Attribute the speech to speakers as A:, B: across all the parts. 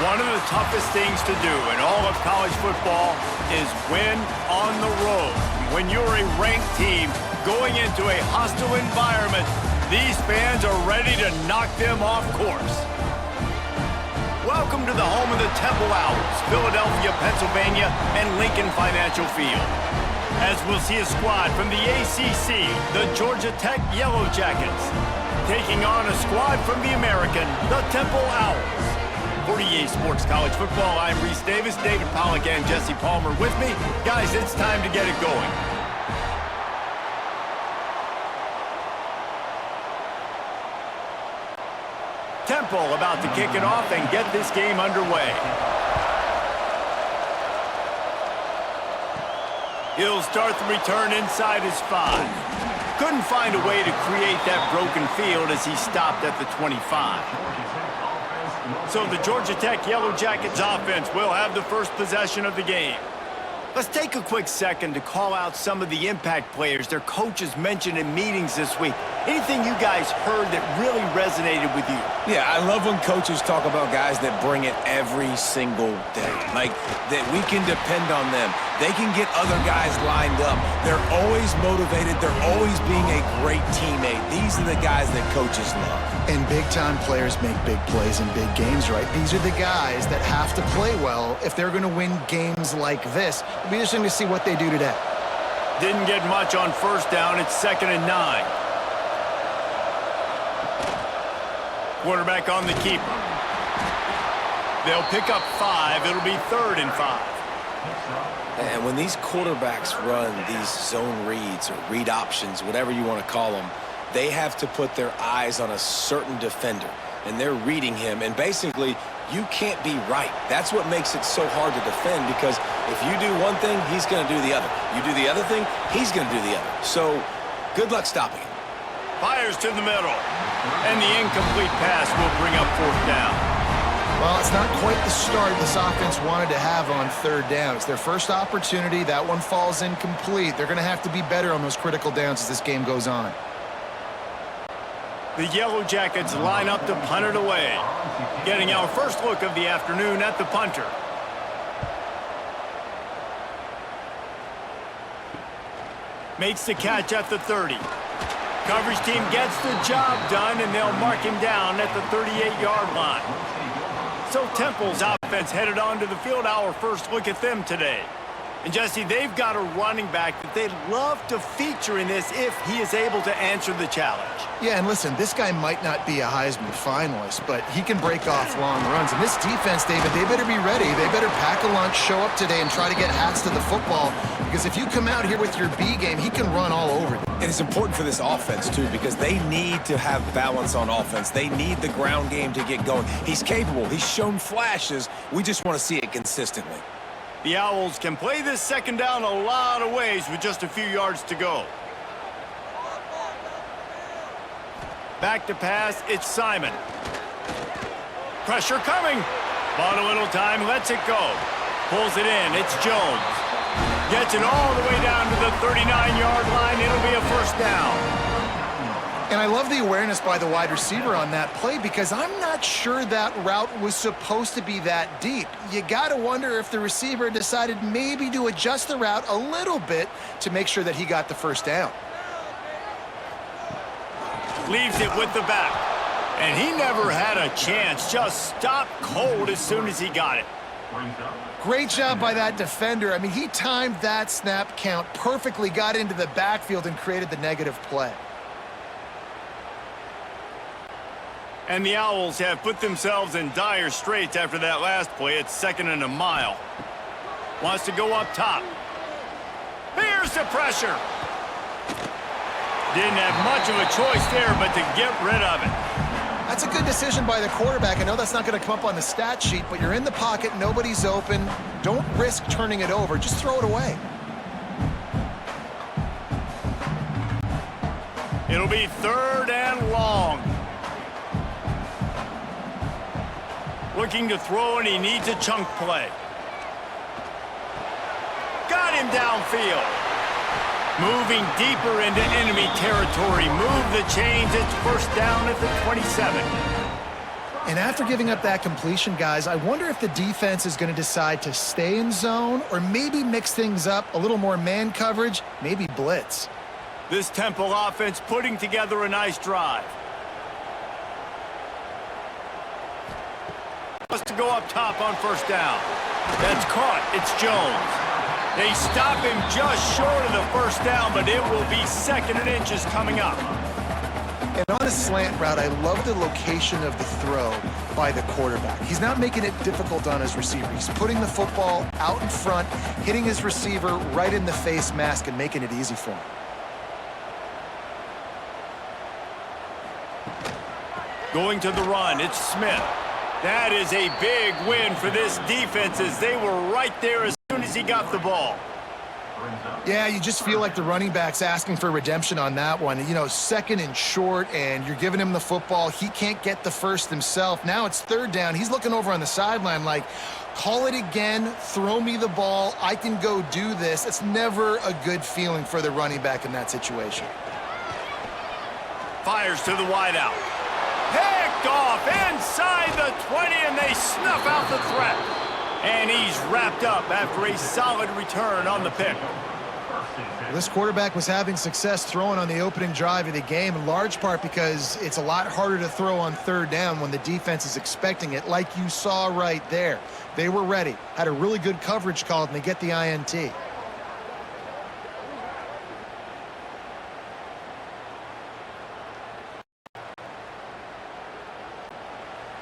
A: One of the toughest things to do in all of college football is win on the road. When you're a ranked team going into a hostile environment, these fans are ready to knock them off course. Welcome to the home of the Temple Owls, Philadelphia, Pennsylvania, and Lincoln Financial Field. As we'll see a squad from the ACC, the Georgia Tech Yellow Jackets, taking on a squad from the American, the Temple Owls. For EA Sports College Football, I'm Reese Davis, David Pollack, and Jesse Palmer with me. Guys, it's time to get it going. Temple about to kick it off and get this game underway. He'll start the return inside his 5. Couldn't find a way to create that broken field as he stopped at the 25. So the Georgia Tech Yellow Jackets offense will have the first possession of the game. Let's take a quick second to call out some of the impact players their coaches mentioned in meetings this week. Anything you guys heard that really resonated with you?
B: Yeah, I love when coaches talk about guys that bring it every single day. Like, that we can depend on them. They can get other guys lined up. They're always motivated. They're always being a great teammate. These are the guys that coaches love.
C: And big-time players make big plays in big games, right? These are the guys that have to play well if they're going to win games like this. It'll be interesting to see what they do today.
A: Didn't get much on first down. It's 2nd and 9. Quarterback on the keeper. They'll pick up 5. It'll be 3rd and 5.
B: And when these quarterbacks run these zone reads or read options, whatever you want to call them, they have to put their eyes on a certain defender. And they're reading him. And basically, you can't be right. That's what makes it so hard to defend, because if you do one thing, he's going to do the other. You do the other thing, he's going to do the other. So, good luck stopping him.
A: Fires to the middle. And the incomplete pass will bring up 4th down.
C: Well, it's not quite the start this offense wanted to have on 3rd down. It's their first opportunity. That one falls incomplete. They're going to have to be better on those critical downs as this game goes on.
A: The Yellow Jackets line up to punt it away. Getting our first look of the afternoon at the punter. Makes the catch at the 30. Coverage team gets the job done, and they'll mark him down at the 38-yard line. So Temple's offense headed onto the field. Our first look at them today. And Jesse, they've got a running back that they'd love to feature in this if he is able to answer the challenge.
C: Yeah, and listen, this guy might not be a Heisman finalist, but he can break off long runs. And this defense, David, they better be ready. They better pack a lunch, show up today, and try to get hats to the football. Because if you come out here with your B game, he can run all over you.
B: And it's important for this offense, too, because they need to have balance on offense. They need the ground game to get going. He's capable. He's shown flashes. We just want to see it consistently.
A: The Owls can play this 2nd down a lot of ways with just a few yards to go. Back to pass, it's Simon. Pressure coming. Bought a little time, lets it go. Pulls it in, it's Jones. Gets it all the way down to the 39-yard line. It'll be a 1st down.
C: And I love the awareness by the wide receiver on that play, because I'm not sure that route was supposed to be that deep. You got to wonder if the receiver decided maybe to adjust the route a little bit to make sure that he got the 1st down.
A: Leaves it with the back. And he never had a chance. Just stopped cold as soon as he got it.
C: Great job by that defender. I mean, he timed that snap count perfectly, got into the backfield, and created the negative play.
A: And the Owls have put themselves in dire straits after that last play. It's 2nd and a mile. Wants to go up top. Here's the pressure. Didn't have much of a choice there, but to get rid of it.
C: That's a good decision by the quarterback. I know that's not going to come up on the stat sheet, but you're in the pocket, nobody's open. Don't risk turning it over. Just throw it away.
A: It'll be 3rd and long. Looking to throw, and he needs a chunk play. Got him downfield. Moving deeper into enemy territory. Move the chains. It's 1st down at the 27.
C: And after giving up that completion, guys, I wonder if the defense is going to decide to stay in zone or maybe mix things up, a little more man coverage, maybe blitz.
A: This Temple offense putting together a nice drive. Wants to go up top on first down. That's caught. It's Jones. They stop him just short of the first down, but it will be 2nd and inches coming up.
C: And on a slant route, I love the location of the throw by the quarterback. He's not making it difficult on his receiver. He's putting the football out in front, hitting his receiver right in the face mask and making it easy for him.
A: Going to the run, it's Smith. That is a big win for this defense as they were right there as soon as he got the ball.
C: Yeah, you just feel like the running back's asking for redemption on that one. You know, 2nd and short, and you're giving him the football. He can't get the first himself. Now it's 3rd down. He's looking over on the sideline like, call it again, throw me the ball, I can go do this. It's never a good feeling for the running back in that situation.
A: Fires to the wideout. Picked off inside the 20, and they snuff out the threat. And he's wrapped up after a solid return on the pick.
C: Well, this quarterback was having success throwing on the opening drive of the game, in large part because it's a lot harder to throw on 3rd down when the defense is expecting it, like you saw right there. They were ready, had a really good coverage call, and they get the INT.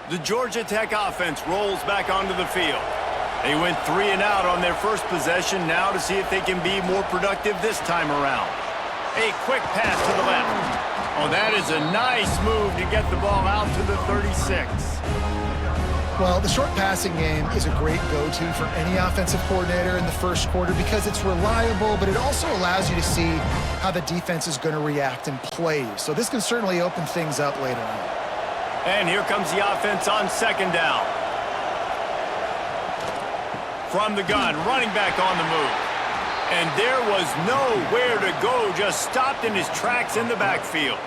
A: The Georgia Tech offense rolls back onto the field. They went 3 and out on their first possession, now to see if they can be more productive this time around. A quick pass to the left. Oh, that is a nice move to get the ball out to the 36.
C: Well, the short passing game is a great go-to for any offensive coordinator in the first quarter because it's reliable, but it also allows you to see how the defense is going to react and play. So this can certainly open things up later on.
A: And here comes the offense on 2nd down. From the gun, running back on the move. And there was nowhere to go, just stopped in his tracks in the backfield.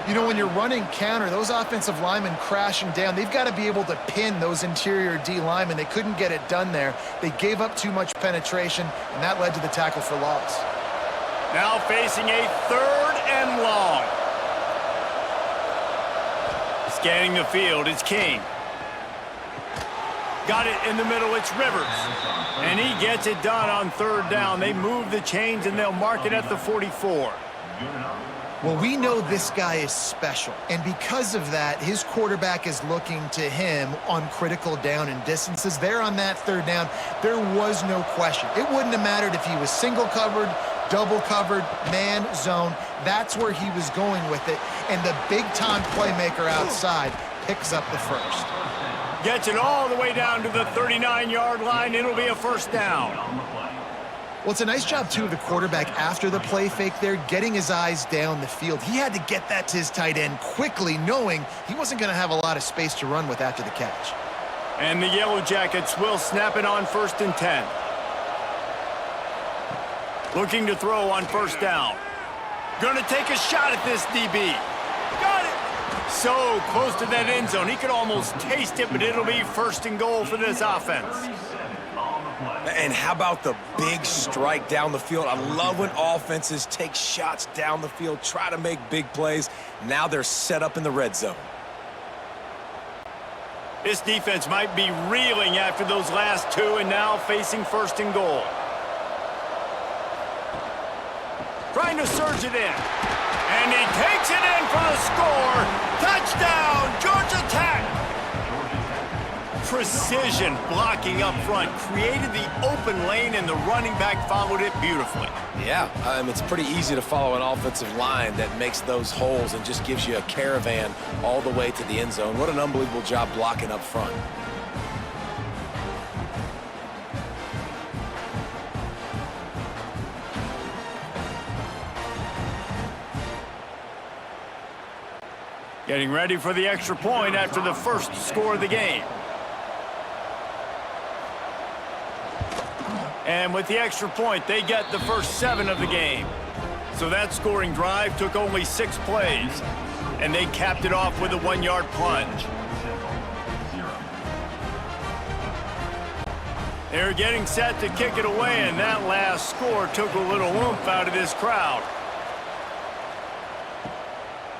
C: You know, when you're running counter, those offensive linemen crashing down, they've got to be able to pin those interior D linemen. They couldn't get it done there. They gave up too much penetration, and that led to the tackle for loss.
A: Now facing a 3rd and long. Scanning the field, it's King. Got it in the middle, it's Rivers. And he gets it done on 3rd down. They move the chains, and they'll mark it at the 44.
C: Well, we know this guy is special, and because of that, his quarterback is looking to him on critical down and distances. There on that 3rd down, there was no question. It wouldn't have mattered if he was single covered, double covered, man, zone. That's where he was going with it, and the big-time playmaker outside picks up the first.
A: Gets it all the way down to the 39-yard line. It'll be a 1st down.
C: Well, it's a nice job, too, of the quarterback after the play fake there, getting his eyes down the field. He had to get that to his tight end quickly, knowing he wasn't going to have a lot of space to run with after the catch.
A: And the Yellow Jackets will snap it on 1st and 10. Looking to throw on 1st down. Gonna take a shot at this DB. Got it! So close to that end zone. He could almost taste it, but it'll be 1st and goal for this offense.
B: And how about the big strike down the field? I love when offenses take shots down the field, try to make big plays. Now they're set up in the red zone.
A: This defense might be reeling after those last 2 and now facing 1st and goal. Trying to surge it in. And he takes it in for the score. Touchdown, Georgia Tech. Precision blocking up front created the open lane, and the running back followed it beautifully.
B: Yeah, it's pretty easy to follow an offensive line that makes those holes and just gives you a caravan all the way to the end zone. What an unbelievable job blocking up front.
A: Getting ready for the extra point after the first score of the game. And with the extra point, they get the first 7 of the game. So that scoring drive took only 6 plays, and they capped it off with a 1-yard plunge. They're getting set to kick it away, and that last score took a little oomph out of this crowd.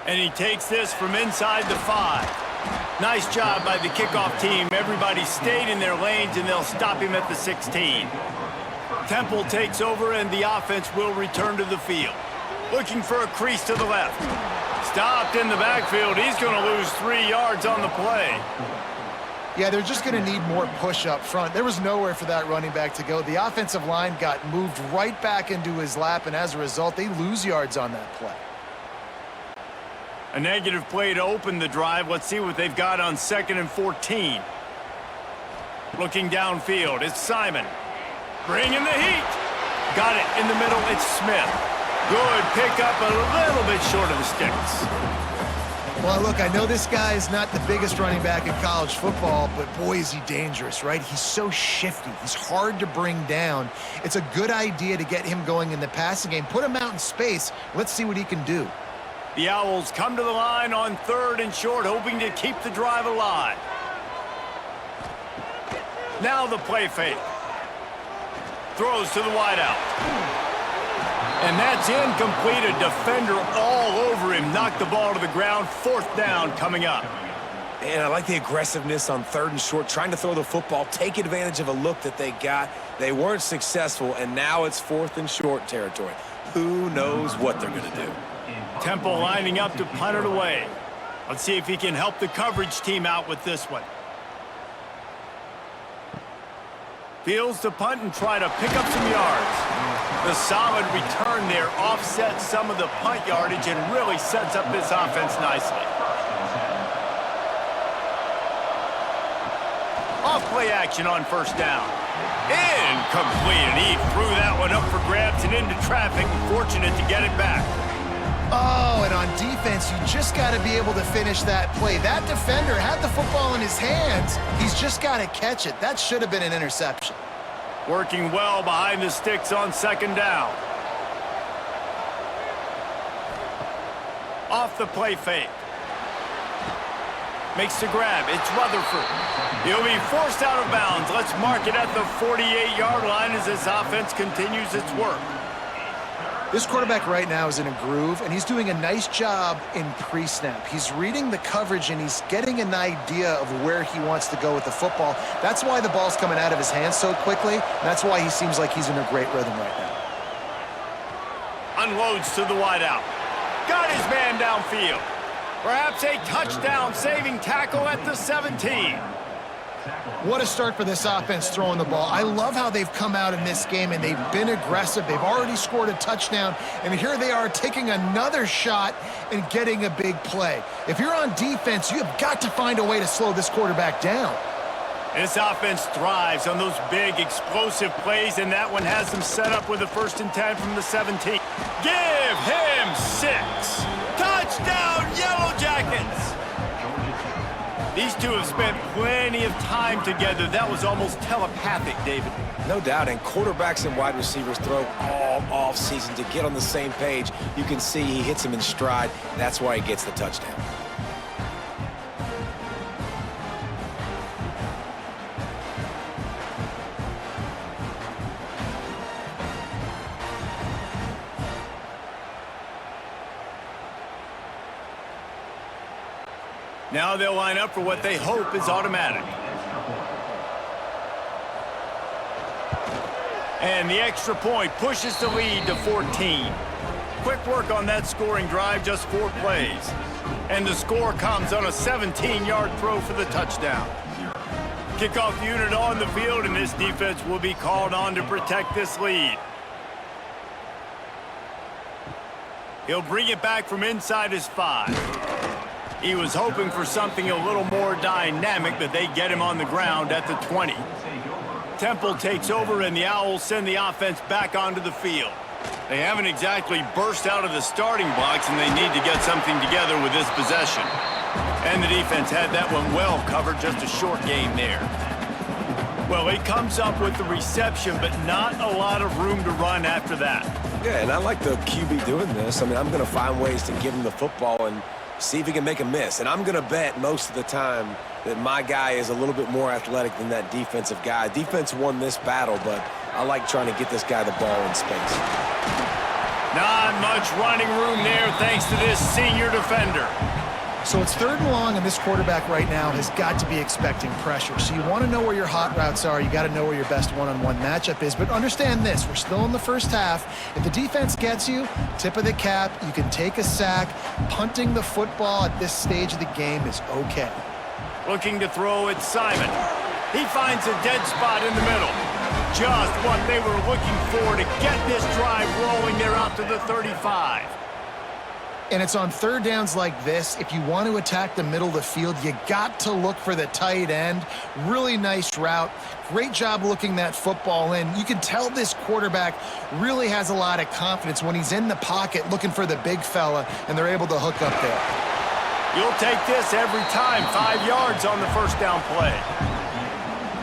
A: And he takes this from inside the 5. Nice job by the kickoff team. Everybody stayed in their lanes, and they'll stop him at the 16. Temple takes over, and the offense will return to the field. Looking for a crease to the left. Stopped in the backfield. He's going to lose 3 yards on the play.
C: Yeah, they're just going to need more push up front. There was nowhere for that running back to go. The offensive line got moved right back into his lap, and as a result, they lose yards on that play.
A: A negative play to open the drive. Let's see what they've got on 2nd and 14. Looking downfield, it's Simon. Bringing the heat. Got it in the middle, it's Smith. Good pickup, a little bit short of the sticks.
C: Well, look, I know this guy is not the biggest running back in college football, but boy, is he dangerous, right? He's so shifty. He's hard to bring down. It's a good idea to get him going in the passing game. Put him out in space. Let's see what he can do.
A: The Owls come to the line on 3rd and short, hoping to keep the drive alive. Now the play fake. Throws to the wideout. And that's incomplete. A defender all over him. Knocked the ball to the ground. 4th down coming up.
B: And I like the aggressiveness on 3rd and short, trying to throw the football, take advantage of a look that they got. They weren't successful, and now it's 4th and short territory. Who knows what they're going to do?
A: Temple lining up to punt it away. Let's see if he can help the coverage team out with this one. Fields to punt and try to pick up some yards. The solid return there offsets some of the punt yardage and really sets up this offense nicely. Off-play action on 1st down. Incomplete, and he threw that one up for grabs and into traffic. Fortunate to get it back.
C: Oh, and on defense, you just got to be able to finish that play. That defender had the football in his hands. He's just got to catch it. That should have been an interception.
A: Working well behind the sticks on 2nd down. Off the play fake. Makes the grab. It's Rutherford. He'll be forced out of bounds. Let's mark it at the 48-yard line as this offense continues its work.
C: This quarterback right now is in a groove, and he's doing a nice job in pre-snap. He's reading the coverage, and he's getting an idea of where he wants to go with the football. That's why the ball's coming out of his hands so quickly, and that's why he seems like he's in a great rhythm right now.
A: Unloads to the wideout. Got his man downfield. Perhaps a touchdown-saving tackle at the 17.
C: What a start for this offense throwing the ball. I love how they've come out in this game, and they've been aggressive. They've already scored a touchdown, and here they are taking another shot and getting a big play. If you're on defense, you have got to find a way to slow this quarterback down.
A: This offense thrives on those big, explosive plays, and that one has them set up with a 1st and 10 from the 17. Give him 6. Touchdown, Yellow Jackets! These two have spent plenty of time together. That was almost telepathic, David.
B: No doubt, and quarterbacks and wide receivers throw all off-season to get on the same page. You can see he hits him in stride. That's why he gets the touchdown.
A: Now they'll line up for what they hope is automatic. And the extra point pushes the lead to 14. Quick work on that scoring drive, just 4 plays. And the score comes on a 17-yard throw for the touchdown. Kickoff unit on the field, and this defense will be called on to protect this lead. He'll bring it back from inside his 5. He was hoping for something a little more dynamic, but they get him on the ground at the 20. Temple takes over, and the Owls send the offense back onto the field. They haven't exactly burst out of the starting blocks, and they need to get something together with this possession. And the defense had that one well covered, just a short game there. Well, he comes up with the reception, but not a lot of room to run after that.
B: Yeah, and I like the QB doing this. I mean, I'm going to find ways to give him the football and see if he can make a miss. And I'm going to bet most of the time that my guy is a little bit more athletic than that defensive guy. Defense won this battle, but I like trying to get this guy the ball in space.
A: Not much running room there thanks to this senior defender.
C: So it's 3rd and long, and this quarterback right now has got to be expecting pressure. So you want to know where your hot routes are. You got to know where your best one-on-one matchup is. But understand this, we're still in the first half. If the defense gets you, tip of the cap, you can take a sack. Punting the football at this stage of the game is okay.
A: Looking to throw it, Simon. He finds a dead spot in the middle. Just what they were looking for to get this drive rolling there out to the 35.
C: And it's on 3rd downs like this. If you want to attack the middle of the field, you got to look for the tight end. Really nice route. Great job looking that football in. You can tell this quarterback really has a lot of confidence when he's in the pocket looking for the big fella, and they're able to hook up there.
A: You'll take this every time. 5 yards on the first down play.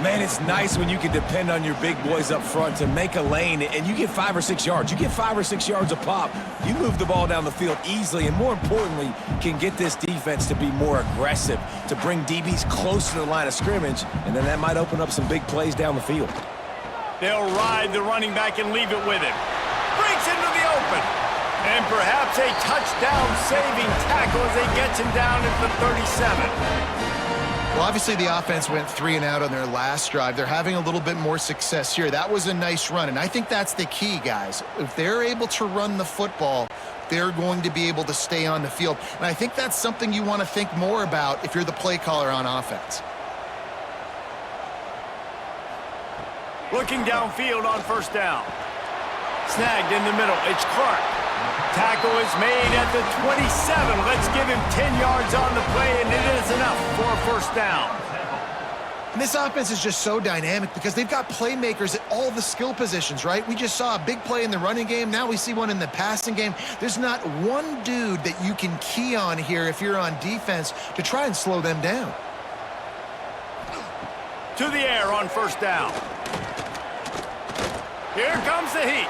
B: Man, it's nice when you can depend on your big boys up front to make a lane, and you get 5 or 6 yards. You get 5 or 6 yards a pop. You move the ball down the field easily, and more importantly, can get this defense to be more aggressive, to bring DBs close to the line of scrimmage, and then that might open up some big plays down the field.
A: They'll ride the running back and leave it with him. Breaks into the open. And perhaps a touchdown-saving tackle as he gets him down at the 37.
C: Well, obviously the offense went 3 and out on their last drive. They're having a little bit more success here. That was a nice run, and I think that's the key, guys. If they're able to run the football, they're going to be able to stay on the field. And I think that's something you want to think more about if you're the play caller on offense.
A: Looking downfield on 1st down. Snagged in the middle. It's Clark. Tackle is made at the 27. Let's give him 10 yards on the play, and it is enough for a 1st down.
C: And this offense is just so dynamic because they've got playmakers at all the skill positions, right? We just saw a big play in the running game. Now we see one in the passing game. There's not one dude that you can key on here if you're on defense to try and slow them down.
A: To the air on 1st down. Here comes the heat.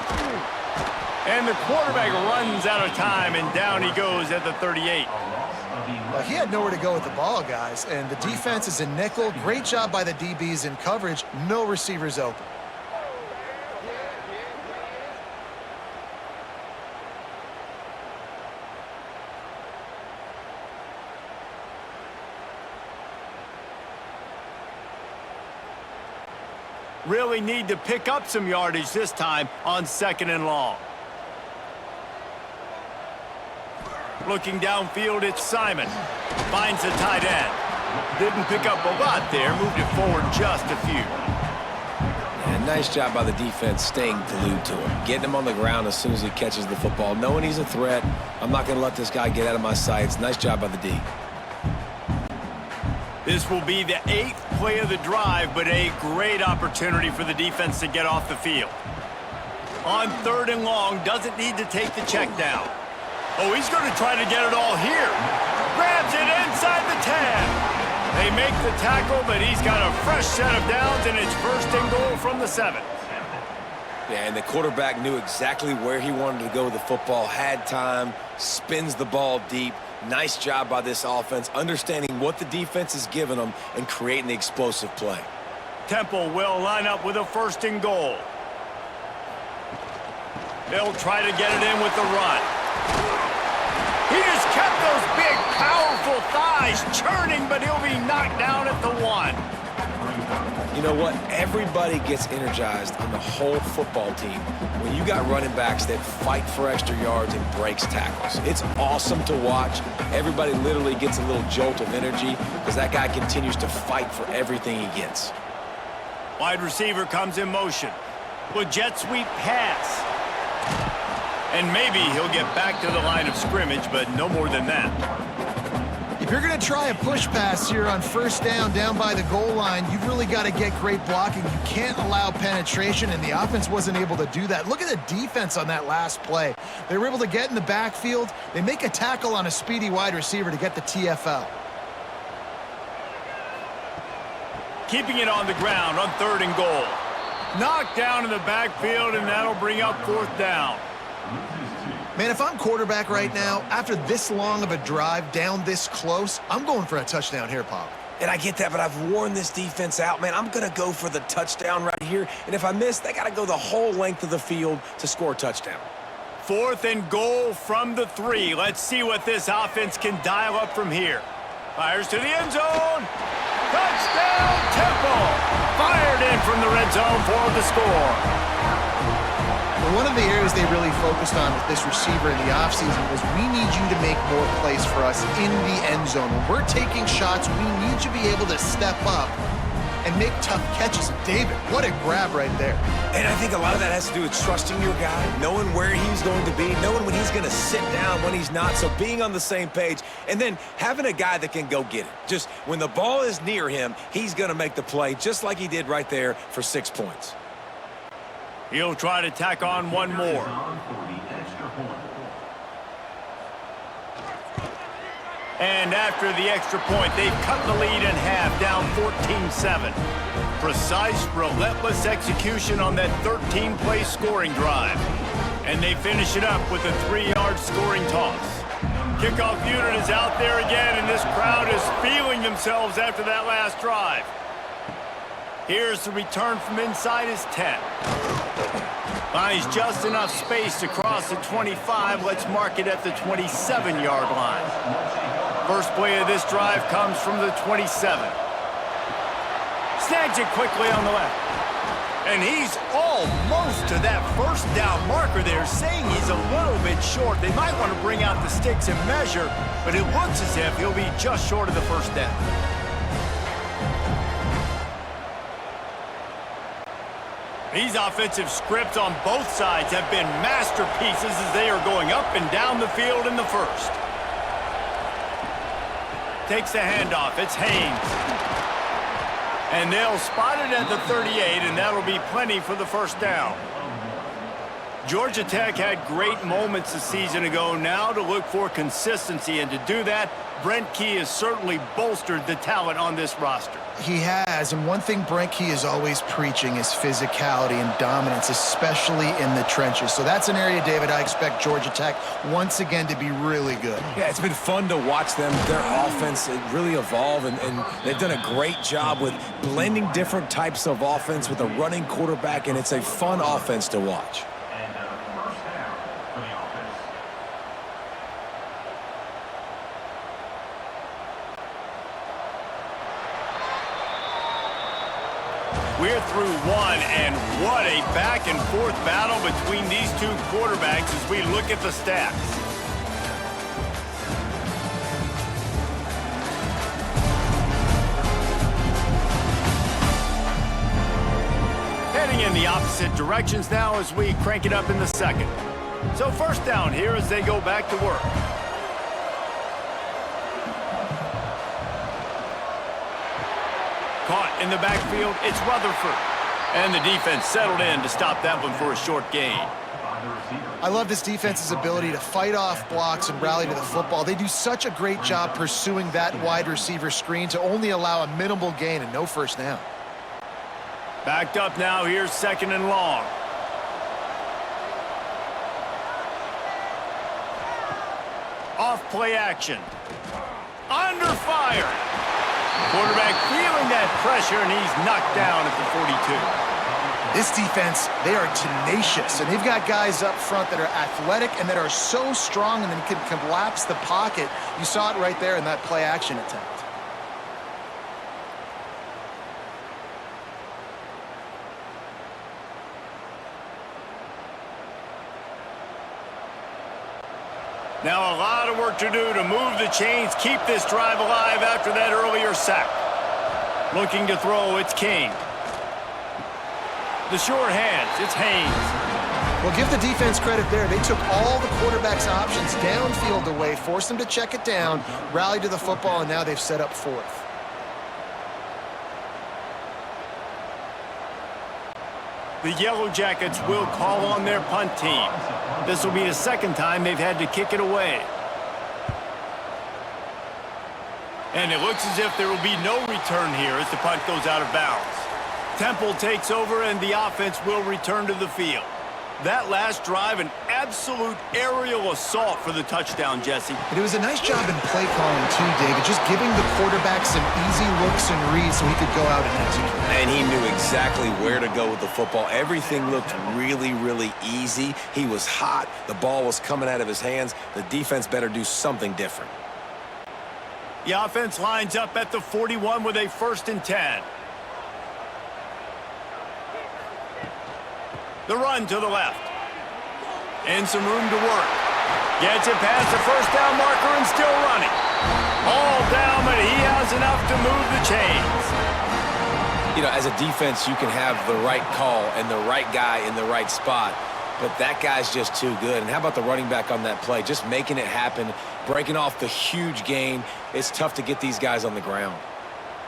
A: And the quarterback runs out of time, and down he goes at the 38.
C: Well, he had nowhere to go with the ball, guys, and the defense is in nickel. Great job by the DBs in coverage. No receivers open.
A: Really need to pick up some yardage this time on 2nd and long. Looking downfield, it's Simon. Finds the tight end. Didn't pick up a lot there. Moved it forward just a few.
B: And nice job by the defense staying glued to him. Getting him on the ground as soon as he catches the football. Knowing he's a threat. I'm not going to let this guy get out of my sights. Nice job by the D.
A: This will be the 8th play of the drive, but a great opportunity for the defense to get off the field. On 3rd and long, doesn't need to take the check down. Oh, he's going to try to get it all here. Grabs it inside the 10. They make the tackle, but he's got a fresh set of downs, and it's 1st and goal from the 7.
B: Yeah, and the quarterback knew exactly where he wanted to go with the football, had time, spins the ball deep. Nice job by this offense, understanding what the defense is giving them and creating the explosive play.
A: Temple will line up with a 1st and goal. They'll try to get it in with the run. He just kept those big, powerful thighs churning, but he'll be knocked down at the 1.
B: You know what? Everybody gets energized on the whole football team when you got running backs that fight for extra yards and breaks tackles. It's awesome to watch. Everybody literally gets a little jolt of energy because that guy continues to fight for everything he gets.
A: Wide receiver comes in motion. With jet sweep pass. And maybe he'll get back to the line of scrimmage, but no more than that.
C: If you're going to try a push pass here on 1st down by the goal line, you've really got to get great blocking. You can't allow penetration, and the offense wasn't able to do that. Look at the defense on that last play. They were able to get in the backfield. They make a tackle on a speedy wide receiver to get the TFL.
A: Keeping it on the ground on 3rd and goal. Knocked down in the backfield, and that'll bring up 4th down.
C: Man, if I'm quarterback right now, after this long of a drive down this close, I'm going for a touchdown here, Pop.
B: And I get that, but I've worn this defense out, man. I'm going to go for the touchdown right here. And if I miss, they got to go the whole length of the field to score a touchdown.
A: 4th and goal from the 3. Let's see what this offense can dial up from here. Fires to the end zone. Touchdown, Temple. Fired in from the red zone for the score.
C: One of the areas they really focused on with this receiver in the offseason was we need you to make more plays for us in the end zone. When we're taking shots, we need you to be able to step up and make tough catches. David, what a grab right there.
B: And I think a lot of that has to do with trusting your guy, knowing where he's going to be, knowing when he's going to sit down, when he's not, so being on the same page, and then having a guy that can go get it. Just when the ball is near him, he's going to make the play just like he did right there for 6 points.
A: He'll try to tack on one more. And after the extra point, they've cut the lead in half, down 14-7. Precise, relentless execution on that 13-play scoring drive. And they finish it up with a 3-yard scoring toss. Kickoff unit is out there again, and this crowd is feeling themselves after that last drive. Here's the return from inside his 10. Finds just enough space to cross the 25. Let's mark it at the 27-yard line. First play of this drive comes from the 27. Snags it quickly on the left. And he's almost to that first down marker there, saying he's a little bit short. They might want to bring out the sticks and measure, but it looks as if he'll be just short of the first down. These offensive scripts on both sides have been masterpieces as they are going up and down the field in the first. Takes the handoff. It's Haynes. And they'll spot it at the 38, and that'll be plenty for the first down. Georgia Tech had great moments a season ago. Now to look for consistency, and to do that, Brent Key has certainly bolstered the talent on this roster.
C: He has, and one thing Brent Key is always preaching is physicality and dominance, especially in the trenches. So that's an area, David, I expect Georgia Tech once again to be really good.
B: Yeah, it's been fun to watch them, their offense really evolve, and they've done a great job with blending different types of offense with a running quarterback, and it's a fun offense to watch.
A: We're through one, and what a back-and-forth battle between these two quarterbacks as we look at the stats. Heading in the opposite directions now as we crank it up in the second. So first down here as they go back to work. Caught in the backfield, it's Rutherford. And the defense settled in to stop that one for a short gain.
C: I love this defense's ability to fight off blocks and rally to the football. They do such a great job pursuing that wide receiver screen to only allow a minimal gain and no first down.
A: Backed up now, here's second and long. Off play action. Under fire. Quarterback feeling that pressure, and he's knocked down at the 42.
C: This defense, they are tenacious, and they've got guys up front that are athletic and that are so strong and then can collapse the pocket. You saw it right there in that play action attempt.
A: Now a lot of work to do to move the chains, keep this drive alive after that earlier sack. Looking to throw, it's King. The short hands, it's Haynes.
C: Well, give the defense credit there. They took all the quarterback's options downfield away, forced them to check it down, rallied to the football, and now they've set up fourth.
A: The Yellow Jackets will call on their punt team. This will be the second time they've had to kick it away. And it looks as if there will be no return here as the punt goes out of bounds. Temple takes over and the offense will return to the field. That last drive, an absolute aerial assault for the touchdown, Jesse.
C: But it was a nice job in play calling too, David, just giving the quarterback some easy looks and reads so he could go out and execute.
B: And he knew exactly where to go with the football. Everything looked really, really easy. He was hot. The ball was coming out of his hands. The defense better do something different.
A: The offense lines up at the 41 with a 1st and 10. The run to the left. And some room to work. Gets it past the 1st down marker and still running. All down, but he has enough to move the chains.
B: You know, as a defense, you can have the right call and the right guy in the right spot, but that guy's just too good. And how about the running back on that play? Just making it happen, breaking off the huge gain. It's tough to get these guys on the ground.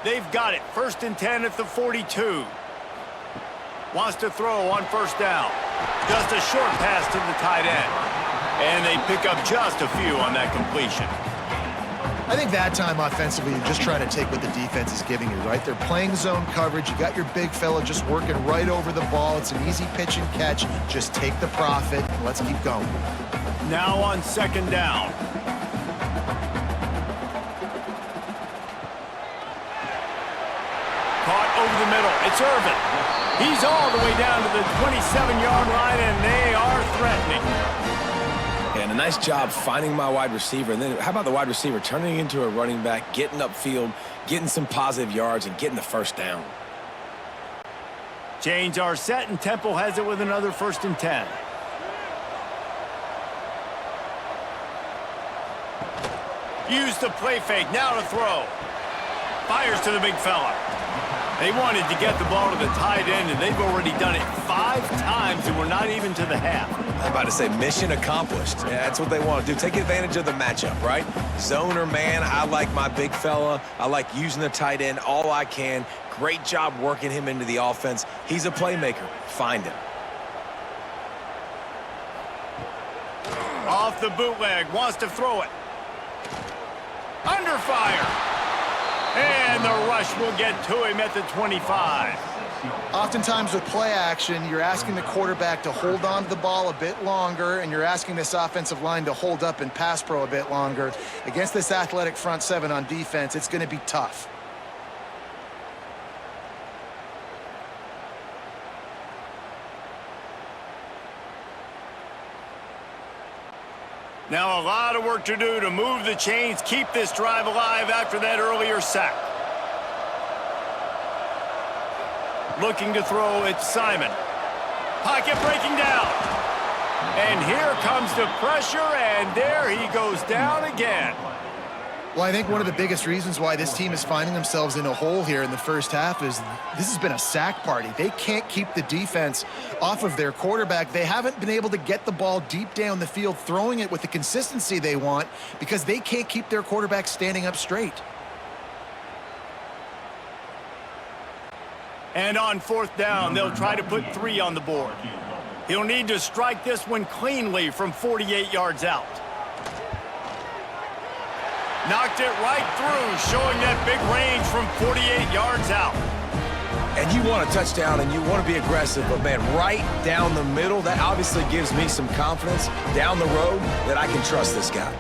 A: They've got it. 1st and 10 at the 42. Wants to throw on 1st down. Just a short pass to the tight end. And they pick up just a few on that completion.
C: I think that time offensively, you're just trying to take what the defense is giving you, right? They're playing zone coverage. You got your big fella just working right over the ball. It's an easy pitch and catch. Just take the profit and let's keep going.
A: Now on 2nd down. Caught over the middle. It's Irvin. He's all the way down to the 27-yard line, and they are threatening.
B: And a nice job finding my wide receiver. And then how about the wide receiver turning into a running back, getting upfield, getting some positive yards, and getting the 1st down.
A: Chains are set, and Temple has it with another 1st and 10. Use the play fake. Now to throw. Fires to the big fella. They wanted to get the ball to the tight end, and they've already done it 5 times, and we're not even to the half.
B: I'm about to say mission accomplished. Yeah, that's what they want to do. Take advantage of the matchup, right? Zone or man, I like my big fella. I like using the tight end all I can. Great job working him into the offense. He's a playmaker. Find him.
A: Off the bootleg. Wants to throw it. Under fire. And the rush will get to him at the 25.
C: Oftentimes with play action, you're asking the quarterback to hold on to the ball a bit longer, and you're asking this offensive line to hold up in pass pro a bit longer. Against this athletic front 7 on defense, it's going to be tough.
A: Now a lot of work to do to move the chains, keep this drive alive after that earlier sack. Looking to throw, it's Simon. Pocket breaking down. And here comes the pressure, and there he goes down again.
C: Well, I think one of the biggest reasons why this team is finding themselves in a hole here in the first half is this has been a sack party. They can't keep the defense off of their quarterback. They haven't been able to get the ball deep down the field, throwing it with the consistency they want because they can't keep their quarterback standing up straight.
A: And on 4th down, they'll try to put 3 on the board. He'll need to strike this one cleanly from 48 yards out. Knocked it right through, showing that big range from 48 yards out.
B: And you want a touchdown and you want to be aggressive, but man, right down the middle, that obviously gives me some confidence down the road that I can trust this guy.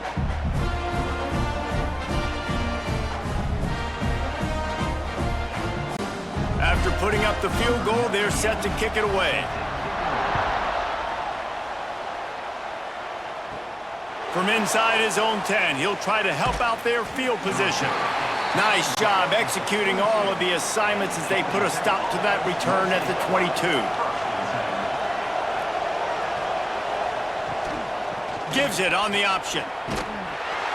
A: After putting up the field goal, they're set to kick it away. From inside his own 10, he'll try to help out their field position. Nice job executing all of the assignments as they put a stop to that return at the 22. Gives it on the option.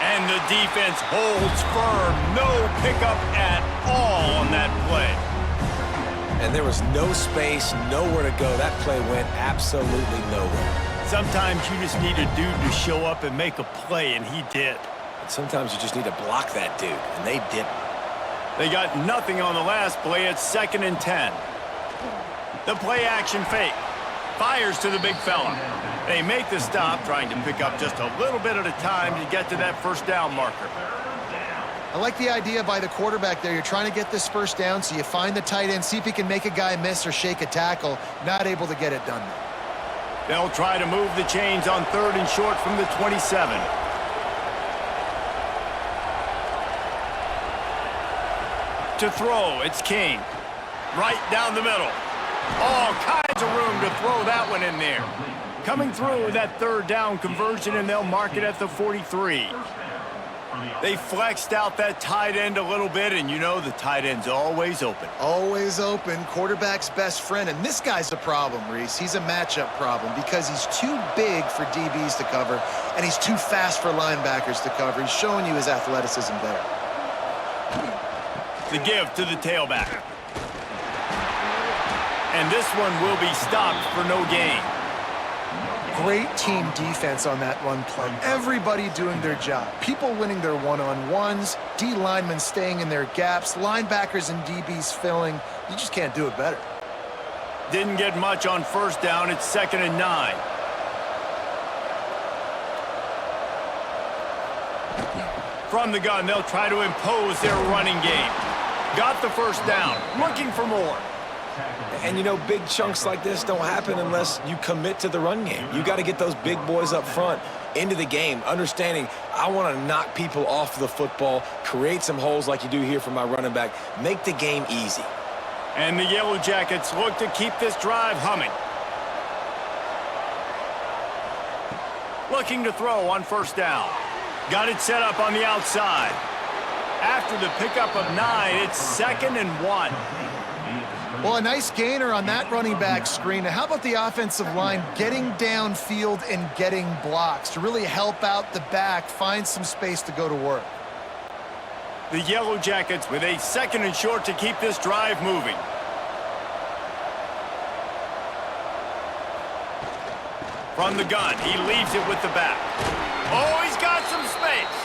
A: And the defense holds firm. No pickup at all on that play.
B: And there was no space, nowhere to go. That play went absolutely nowhere.
A: Sometimes you just need a dude to show up and make a play, and he did.
B: And sometimes you just need to block that dude, and they didn't.
A: They got nothing on the last play. It's 2nd and 10. The play action fake. Fires to the big fella. They make the stop, trying to pick up just a little bit at a time to get to that 1st down marker.
C: I like the idea by the quarterback there. You're trying to get this 1st down, so you find the tight end, see if he can make a guy miss or shake a tackle. Not able to get it done.
A: They'll try to move the chains on 3rd and short from the 27. To throw, it's King. Right down the middle. All kinds of room to throw that one in there. Coming through that 3rd down conversion, and they'll mark it at the 43. They flexed out that tight end a little bit, and you know the tight end's always open.
C: Always open, quarterback's best friend. And this guy's a problem, Reese. He's a matchup problem because he's too big for DBs to cover, and he's too fast for linebackers to cover. He's showing you his athleticism there.
A: The give to the tailback. And this one will be stopped for no gain.
C: Great team defense on that run play. Everybody doing their job. People winning their one-on-ones, D linemen staying in their gaps, linebackers and DBs filling. You just can't do it better.
A: Didn't get much on 1st down. It's 2nd and 9. From the gun, they'll try to impose their running game. Got the 1st down. Looking for more.
B: And, you know, big chunks like this don't happen unless you commit to the run game. You got to get those big boys up front into the game, understanding I want to knock people off the football, create some holes like you do here for my running back, make the game easy.
A: And the Yellow Jackets look to keep this drive humming. Looking to throw on 1st down. Got it set up on the outside. After the pickup of 9, it's 2nd and 1.
C: Well, a nice gainer on that running back screen. Now, how about the offensive line getting downfield and getting blocks to really help out the back, find some space to go to work?
A: The Yellow Jackets with a 2nd and short to keep this drive moving. From the gun, he leaves it with the back. Oh, he's got some space.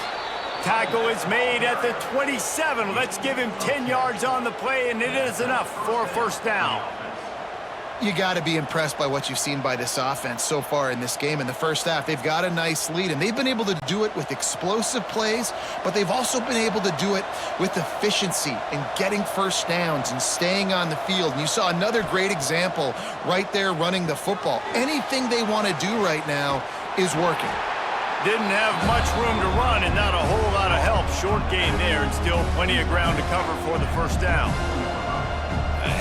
A: Tackle is made at the 27. Let's give him 10 yards on the play, and it is enough for a 1st down.
C: You got to be impressed by what you've seen by this offense so far in this game. In the 1st half, they've got a nice lead, and they've been able to do it with explosive plays, but they've also been able to do it with efficiency and getting 1st downs and staying on the field. And you saw another great example right there running the football. Anything they want to do right now is working.
A: Didn't have much room to run and not a whole lot of help. Short gain there and still plenty of ground to cover for the 1st down.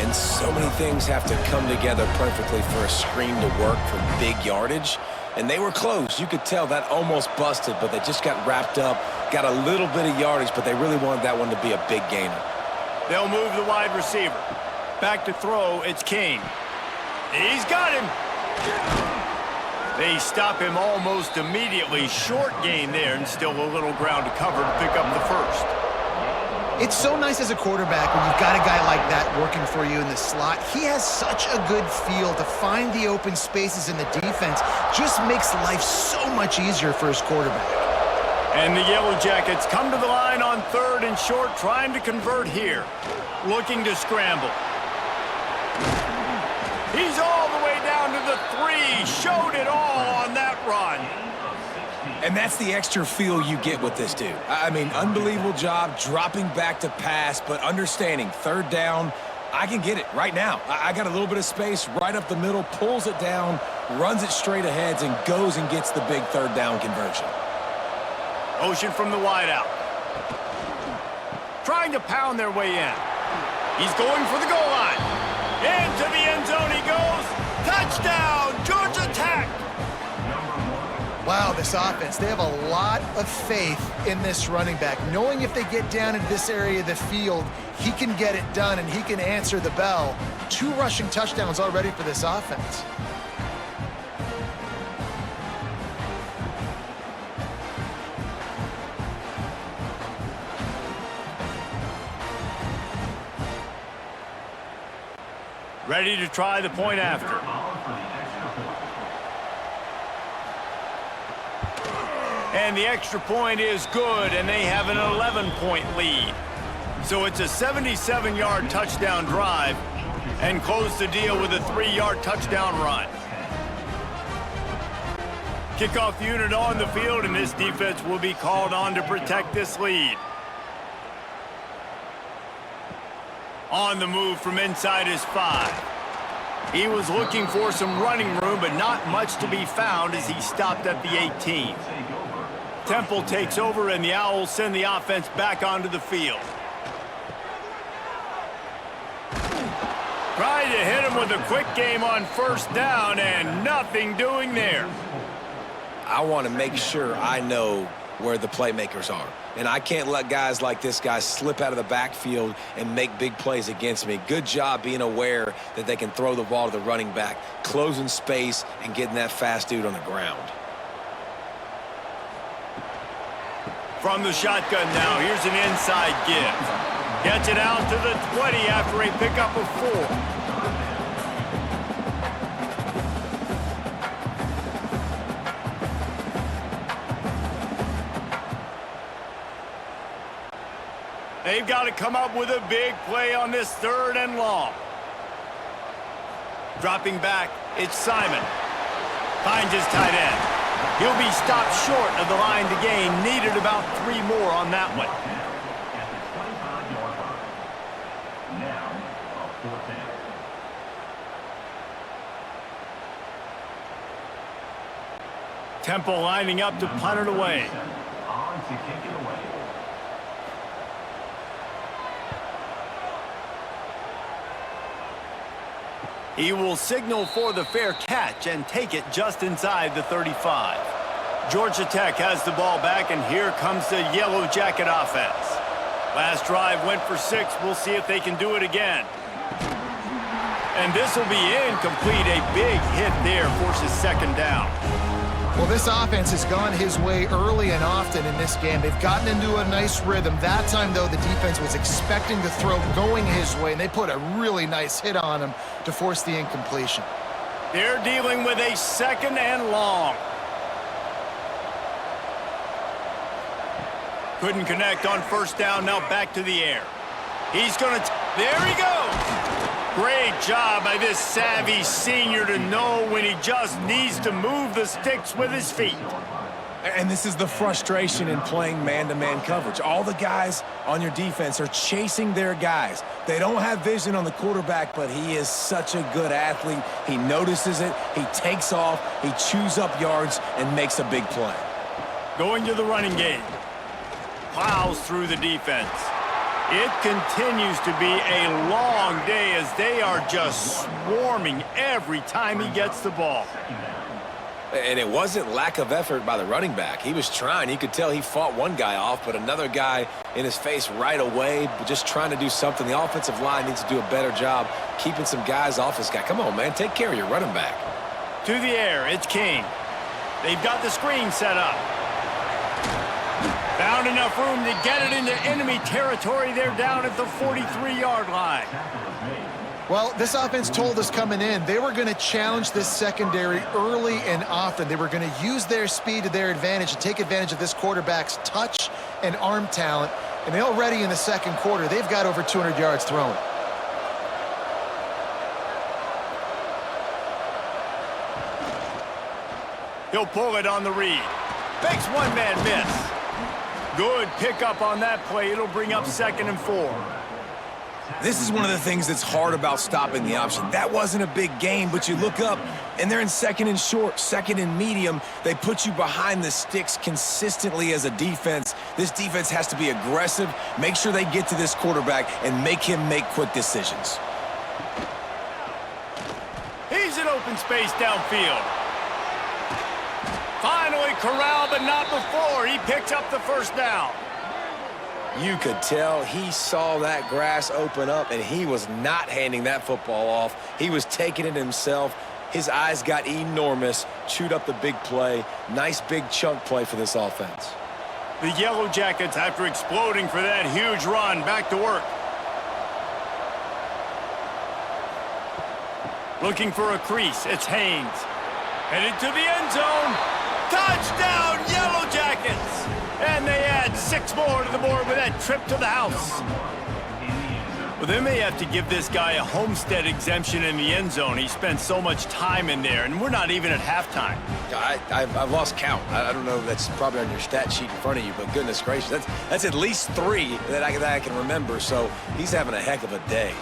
B: And so many things have to come together perfectly for a screen to work for big yardage. And they were close. You could tell that almost busted, but they just got wrapped up, got a little bit of yardage, but they really wanted that one to be a big gainer.
A: They'll move the wide receiver. Back to throw, it's King. He's got him. They stop him almost immediately. Short gain there and still a little ground to cover to pick up the 1st.
C: It's so nice as a quarterback when you've got a guy like that working for you in the slot. He has such a good feel to find the open spaces in the defense. Just makes life so much easier for his quarterback.
A: And the Yellow Jackets come to the line on 3rd and short, trying to convert here. Looking to scramble. He's all the way down to the 3. Showed it all on that run.
B: And that's the extra feel you get with this dude. I mean, unbelievable job dropping back to pass, but understanding 3rd down, I can get it right now. I got a little bit of space right up the middle, pulls it down, runs it straight ahead, and goes and gets the big 3rd down conversion.
A: Motion from the wideout. Trying to pound their way in. He's going for the goal line. Into the end zone he goes. Touchdown, Georgia Tech.
C: Wow, this offense, they have a lot of faith in this running back. Knowing if they get down into this area of the field, he can get it done and he can answer the bell. 2 rushing touchdowns already for this offense.
A: Ready to try the point after. And the extra point is good, and they have an 11-point lead. So it's a 77-yard touchdown drive, and close the deal with a 3-yard touchdown run. Kickoff unit on the field, and this defense will be called on to protect this lead. On the move from inside his 5. He was looking for some running room, but not much to be found as he stopped at the 18. Temple takes over, and the Owls send the offense back onto the field. Trying to hit him with a quick game on first down, and nothing doing there.
B: I want to make sure I know where the playmakers are. And I can't let guys like this guy slip out of the backfield and make big plays against me. Good job being aware that they can throw the ball to the running back, closing space, and getting that fast dude on the ground.
A: From the shotgun now, here's an inside give. Gets it out to the 20 after a pickup of 4. They've got to come up with a big play on this 3rd and long. Dropping back, it's Simon. Finds his tight end. He'll be stopped short of the line to gain. Needed about 3 more on that one. Temple lining up to punt it away. He will signal for the fair catch and take it just inside the 35. Georgia Tech has the ball back, and here comes the Yellow Jacket offense. Last drive went for 6. We'll see if they can do it again. And this will be incomplete. A big hit there forces 2nd down.
C: Well, this offense has gone his way early and often in this game. They've gotten into a nice rhythm. That time, though, the defense was expecting the throw going his way, and they put a really nice hit on him to force the incompletion.
A: They're dealing with a 2nd and long. Couldn't connect on first down. Now back to the air. He's going to... There he goes! Great job by this savvy senior to know when he just needs to move the sticks with his feet.
D: And this is the frustration in playing man-to-man coverage. All the guys on your defense are chasing their guys. They don't have vision on the quarterback, but he is such a good athlete. He notices it, he takes off, he chews up yards, and makes a big play.
A: Going to the running game. Plows through the defense. It continues to be a long day as they are just swarming every time he gets the ball.
B: And it wasn't lack of effort by the running back. He was trying. You could tell he fought one guy off, but another guy in his face right away, but just trying to do something. The offensive line needs to do a better job keeping some guys off this guy. Come on, man. Take care of your running back.
A: To the air, it's King. They've got the screen set up. Found enough room to get it into enemy territory. They're down at the 43-yard line.
C: Well, this offense told us coming in they were going to challenge this secondary early and often. They were going to use their speed to their advantage and take advantage of this quarterback's touch and arm talent. And already in the 2nd quarter, they've got over 200 yards thrown.
A: He'll pull it on the read. Makes one-man miss. Good pickup on that play. It'll bring up 2nd and 4.
D: This is one of the things that's hard about stopping the option. That wasn't a big gain, but you look up, and they're in 2nd and short, 2nd and medium. They put you behind the sticks consistently as a defense. This defense has to be aggressive, make sure they get to this quarterback, and make him make quick decisions.
A: He's in open space downfield. Finally corralled, but not before. He picks up the 1st down.
B: You could tell he saw that grass open up, and he was not handing that football off. He was taking it himself. His eyes got enormous, chewed up the big play. Nice big chunk play for this offense.
A: The Yellow Jackets, after exploding for that huge run, back to work. Looking for a crease. It's Haynes. Headed to the end zone. Touchdown, Yellow Jackets! And they add 6 more to the board with that trip to the house. Well, they may have to give this guy a homestead exemption in the end zone. He spent so much time in there, and we're not even at halftime.
B: I've lost count. I don't know if that's probably on your stat sheet in front of you, but goodness gracious, that's at least 3 that I can remember, so he's having a heck of a day.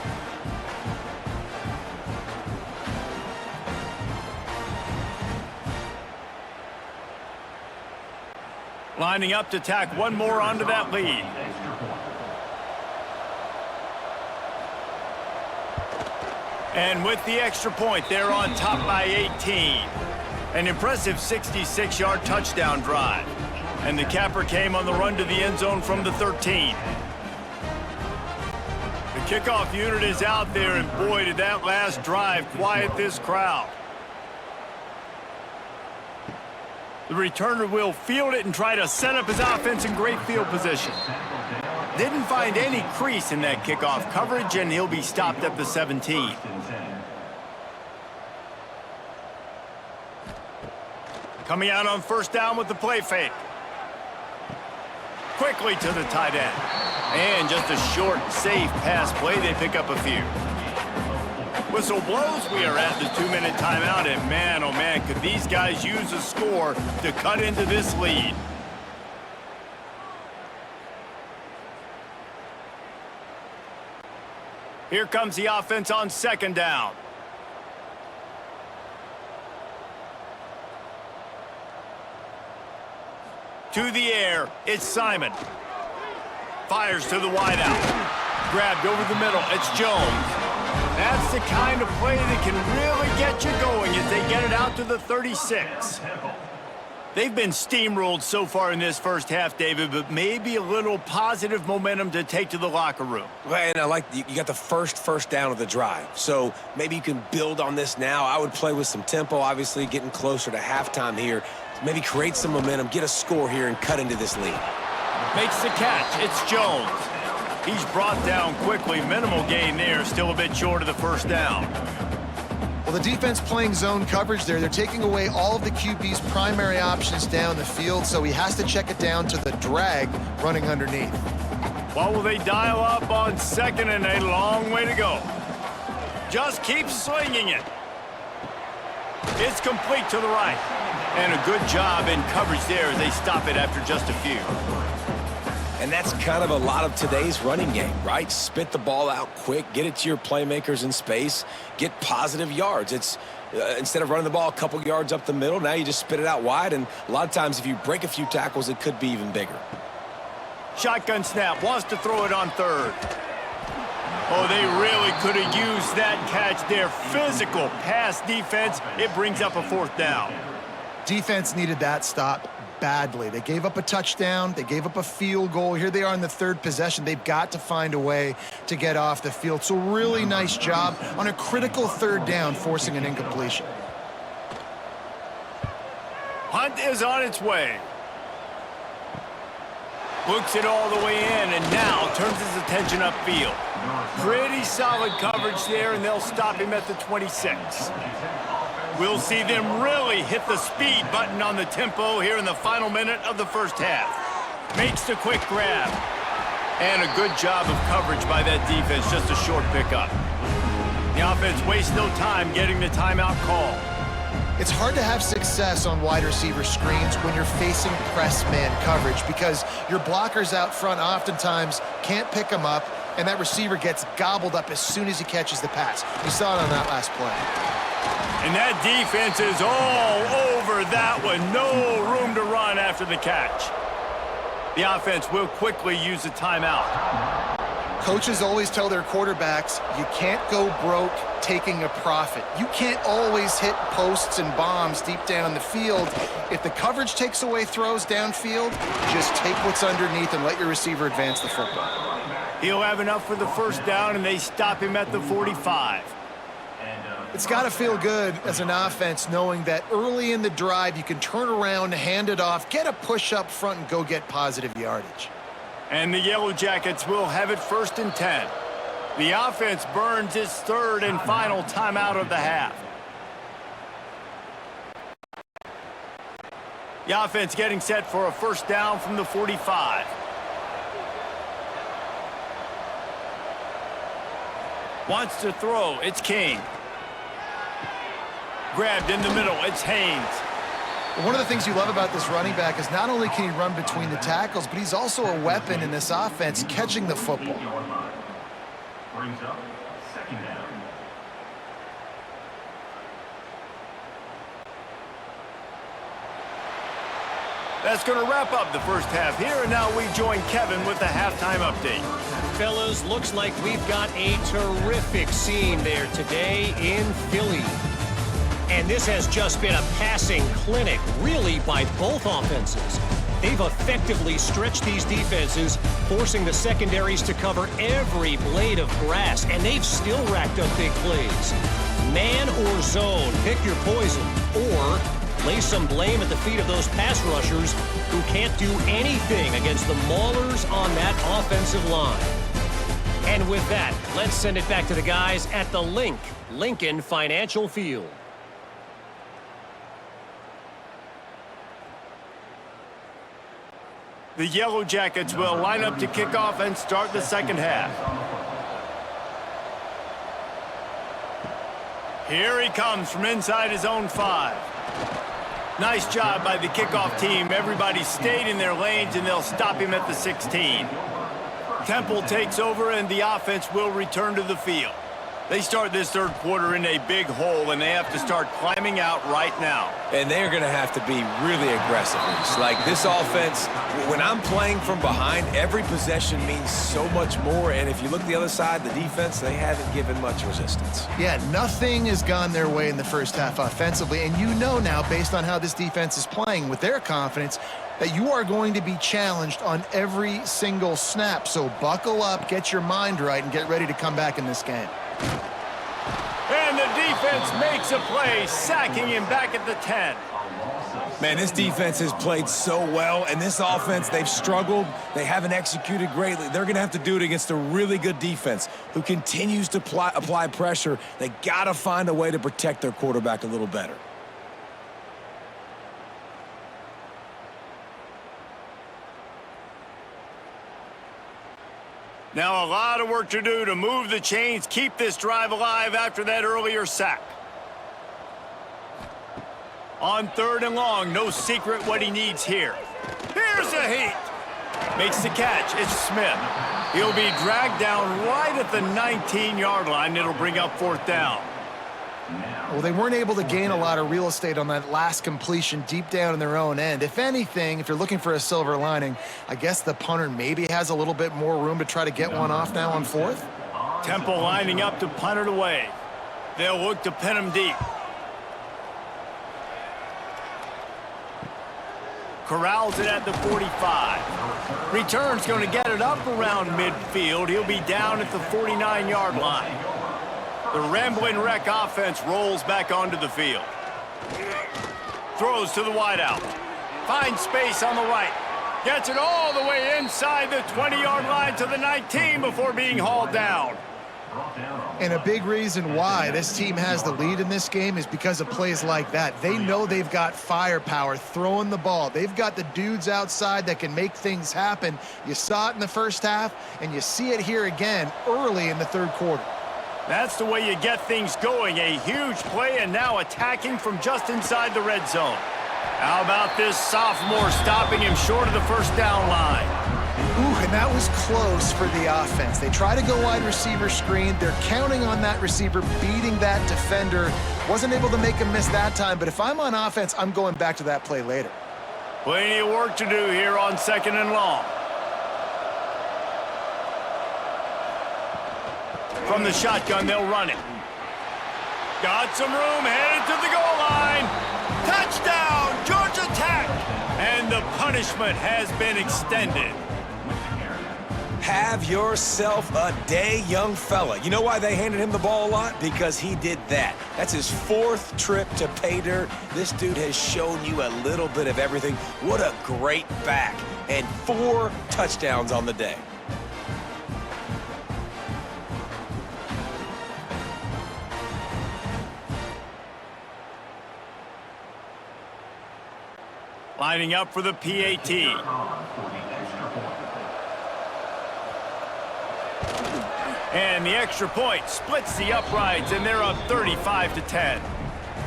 A: Lining up to tack one more onto that lead. And with the extra point, they're on top by 18. An impressive 66-yard touchdown drive. And the capper came on the run to the end zone from the 13. The kickoff unit is out there, and boy, did that last drive quiet this crowd. The returner will field it and try to set up his offense in great field position. Didn't find any crease in that kickoff coverage, and he'll be stopped at the 17. Coming out on first down with the play fake. Quickly to the tight end. And just a short, safe pass play. They pick up a few. Whistle blows. We are at the 2-minute timeout. And man, oh man, could these guys use a score to cut into this lead. Here comes the offense on second down. To the air, it's Simon. Fires to the wideout. Grabbed over the middle, it's Jones. That's the kind of play that can really get you going as they get it out to the 36. They've been steamrolled so far in this first half, David, but maybe a little positive momentum to take to the locker room.
B: Well, and I like you got the first down of the drive, so maybe you can build on this now. I would play with some tempo, obviously getting closer to halftime here. Maybe create some momentum, get a score here, and cut into this lead.
A: Makes the catch. It's Jones. He's brought down quickly. Minimal gain there. Still a bit short of the first down.
C: Well, the defense playing zone coverage there. They're taking away all of the QB's primary options down the field, so he has to check it down to the drag running underneath.
A: Well, will they dial up on second and a long way to go? Just keep slinging it. It's complete to the right. And a good job in coverage there as they stop it after just a few.
B: And that's kind of a lot of today's running game, right? Spit the ball out quick, get it to your playmakers in space, get positive yards. It's instead of running the ball a couple yards up the middle, now you just spit it out wide, and a lot of times if you break a few tackles, it could be even bigger.
A: Shotgun snap, wants to throw it on third. Oh, they really could have used that catch there. Physical pass defense, it brings up a fourth down.
C: Defense needed that stop badly. They gave up a touchdown. They gave up a field goal. Here they are in the third possession. They've got to find a way to get off the field. So really nice job on a critical third down, forcing an incompletion.
A: Hunt is on its way. Looks it all the way in and now turns his attention upfield. Pretty solid coverage there, and they'll stop him at the 26. We'll see them really hit the speed button on the tempo here in the final minute of the first half. Makes the quick grab. And a good job of coverage by that defense, just a short pickup. The offense wastes no time getting the timeout call.
C: It's hard to have success on wide receiver screens when you're facing press man coverage because your blockers out front oftentimes can't pick them up, and that receiver gets gobbled up as soon as he catches the pass. We saw it on that last play.
A: And that defense is all over that one. No room to run after the catch. The offense will quickly use a timeout.
C: Coaches always tell their quarterbacks, you can't go broke taking a profit. You can't always hit posts and bombs deep down the field. If the coverage takes away throws downfield, just take what's underneath and let your receiver advance the football.
A: He'll have enough for the first down, and they stop him at the 45.
C: It's got to feel good as an offense knowing that early in the drive you can turn around, hand it off, get a push up front, and go get positive yardage.
A: And the Yellow Jackets will have it 1st and 10. The offense burns its third and final timeout of the half. The offense getting set for a first down from the 45. Wants to throw, it's King. Grabbed in the middle, it's Haynes.
C: One of the things you love about this running back is not only can he run between the tackles, but he's also a weapon in this offense, catching the football.
E: Brings up second down.
A: That's going to wrap up the first half here, and now we join Kevin with the halftime update.
F: Fellas, looks like we've got a terrific scene there today in Philly. And this has just been a passing clinic, really, by both offenses. They've effectively stretched these defenses, forcing the secondaries to cover every blade of grass, and they've still racked up big plays. Man or zone, pick your poison, or lay some blame at the feet of those pass rushers who can't do anything against the maulers on that offensive line. And with that, let's send it back to the guys at the Lincoln Financial Field.
A: The Yellow Jackets will line up to kick off and start the second half. Here he comes from inside his own 5. Nice job by the kickoff team. Everybody stayed in their lanes, and they'll stop him at the 16. Temple takes over, and the offense will return to the field. They start this third quarter in a big hole, and they have to start climbing out right now.
D: And they're going to have to be really aggressive. Like this offense, when I'm playing from behind, every possession means so much more. And if you look the other side, the defense, they haven't given much resistance.
C: Yeah, nothing has gone their way in the first half offensively. And you know now, based on how this defense is playing with their confidence, that you are going to be challenged on every single snap. So buckle up, get your mind right, and get ready to come back in this game.
A: And the defense makes a play, sacking him back at the 10.
D: Man, this defense has played so well, and this offense, they've struggled. They haven't executed greatly. They're going to have to do it against a really good defense who continues to apply pressure. They got to find a way to protect their quarterback a little better.
A: Now a lot of work to do to move the chains, keep this drive alive after that earlier sack. On 3rd and long, no secret what he needs here. Here's a heat. Makes the catch. It's Smith. He'll be dragged down right at the 19-yard line. It'll bring up 4th down.
C: Well, they weren't able to gain a lot of real estate on that last completion deep down in their own end. If anything, if you're looking for a silver lining, I guess the punter maybe has a little bit more room to try to get one off now on 4th.
A: Temple lining up to punt it away. They'll look to pin him deep. Corrals it at the 45. Return's going to get it up around midfield. He'll be down at the 49-yard line. The Rambling Wreck offense rolls back onto the field. Throws to the wideout. Finds space on the right. Gets it all the way inside the 20-yard line to the 19 before being hauled down.
C: And a big reason why this team has the lead in this game is because of plays like that. They know they've got firepower throwing the ball. They've got the dudes outside that can make things happen. You saw it in the first half, and you see it here again early in the third quarter.
A: That's the way you get things going. A huge play, and now attacking from just inside the red zone. How about this sophomore stopping him short of the first down line?
C: Ooh, and that was close for the offense. They try to go wide receiver screen. They're counting on that receiver beating that defender. Wasn't able to make him miss that time, but if I'm on offense, I'm going back to that play later.
A: Plenty of work to do here on 2nd and long. From the shotgun, they'll run it. Got some room, headed to the goal line. Touchdown, Georgia Tech! And the punishment has been extended.
D: Have yourself a day, young fella. You know why they handed him the ball a lot? Because he did that. That's his 4th trip to pay dirt. This dude has shown you a little bit of everything. What a great back. And 4 touchdowns on the day.
A: Lining up for the PAT. And the extra point splits the uprights, and they're up 35-10.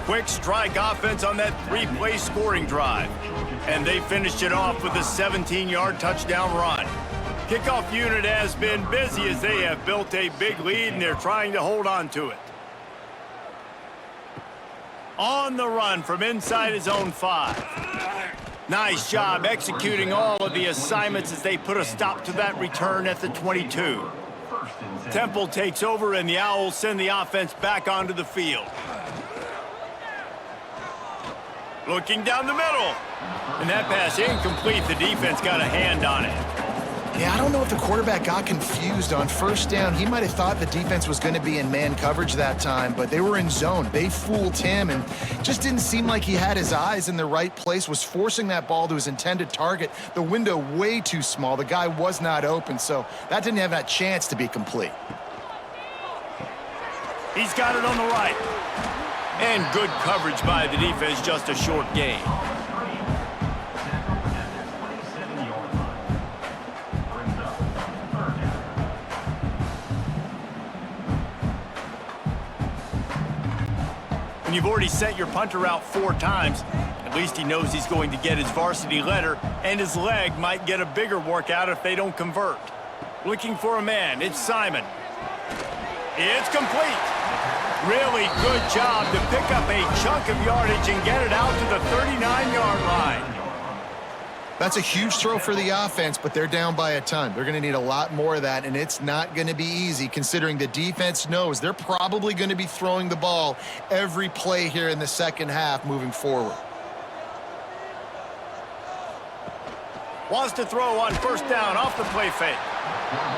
A: Quick strike offense on that 3-play scoring drive. And they finished it off with a 17-yard touchdown run. Kickoff unit has been busy as they have built a big lead, and they're trying to hold on to it. On the run from inside his own 5. Nice job executing all of the assignments as they put a stop to that return at the 22. Temple takes over, and the Owls send the offense back onto the field. Looking down the middle. And that pass incomplete. The defense got a hand on it.
C: Yeah, I don't know if the quarterback got confused on first down. He might have thought the defense was going to be in man coverage that time, but they were in zone. They fooled him and just didn't seem like he had his eyes in the right place, was forcing that ball to his intended target. The window way too small. The guy was not open, so that didn't have that chance to be complete.
A: He's got it on the right. And good coverage by the defense, just a short gain. When you've already sent your punter out 4 times, at least he knows he's going to get his varsity letter, and his leg might get a bigger workout if they don't convert. Looking for a man, it's Simon. It's complete. Really good job to pick up a chunk of yardage and get it out to the 39-yard line.
C: That's a huge throw for the offense, but they're down by a ton. They're going to need a lot more of that, and it's not going to be easy considering the defense knows they're probably going to be throwing the ball every play here in the second half moving forward.
A: Wants to throw on first down off the play fake.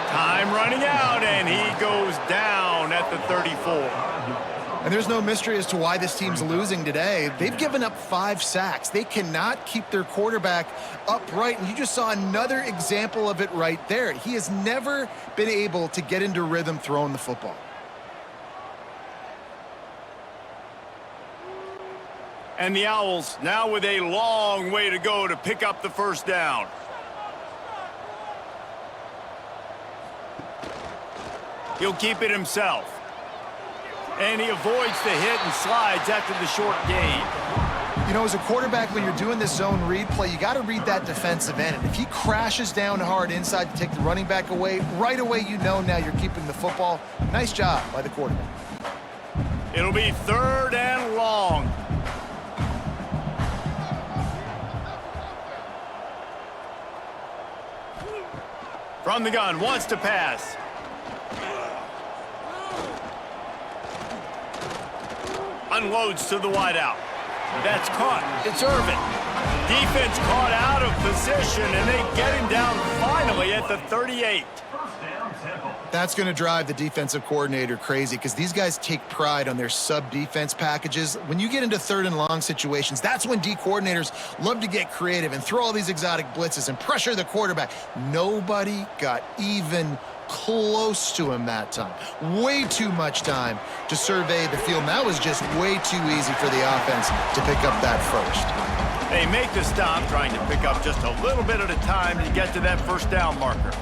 A: Time running out, and he goes down at the 34.
C: And there's no mystery as to why this team's losing today. They've given up 5 sacks. They cannot keep their quarterback upright, and you just saw another example of it right there. He has never been able to get into rhythm throwing the football.
A: And the Owls now with a long way to go to pick up the first down. He'll keep it himself. And he avoids the hit and slides after the short gain.
C: You know, as a quarterback, when you're doing this zone read play, you got to read that defensive end. And if he crashes down hard inside to take the running back away, right away you know now you're keeping the football. Nice job by the quarterback.
A: It'll be 3rd and long. From the gun, wants to pass. Unloads to the wideout. That's caught. It's Irvin. Defense caught out of position, and they get him down finally at the 38.
C: That's going to drive the defensive coordinator crazy because these guys take pride on their sub-defense packages. When you get into 3rd and long situations, that's when D coordinators love to get creative and throw all these exotic blitzes and pressure the quarterback. Nobody got even close to him that time. Way too much time to survey the field. And that was just way too easy for the offense to pick up that first.
A: They make the stop, trying to pick up just a little bit at a time to get to that first down marker.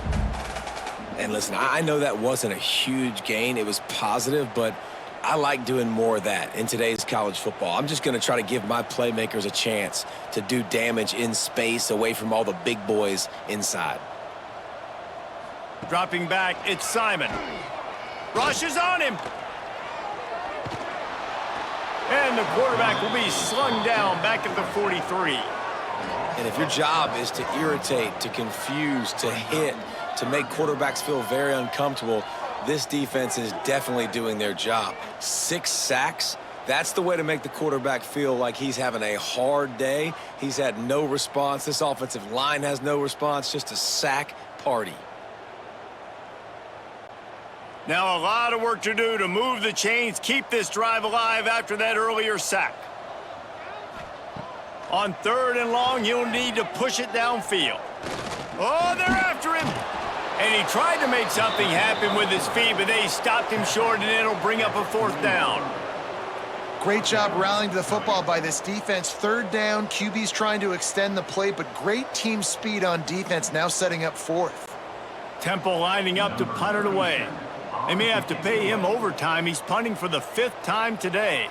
B: And listen, I know that wasn't a huge gain. It was positive, but I like doing more of that in today's college football. I'm just going to try to give my playmakers a chance to do damage in space away from all the big boys inside.
A: Dropping back, it's Simon. Rushes on him. And the quarterback will be slung down back at the 43.
B: And if your job is to irritate, to confuse, to hit, to make quarterbacks feel very uncomfortable, this defense is definitely doing their job. 6 sacks, that's the way to make the quarterback feel like he's having a hard day. He's had no response. This offensive line has no response, just a sack party.
A: Now a lot of work to do to move the chains, keep this drive alive after that earlier sack. On 3rd and long, he'll need to push it downfield. Oh, they're after him. And he tried to make something happen with his feet, but they stopped him short, and it'll bring up a 4th down.
C: Great job rallying to the football by this defense. 3rd down, QB's trying to extend the play, but great team speed on defense, now setting up 4th.
A: Temple lining up to punt it away. They may have to pay him overtime. He's punting for the 5th time today.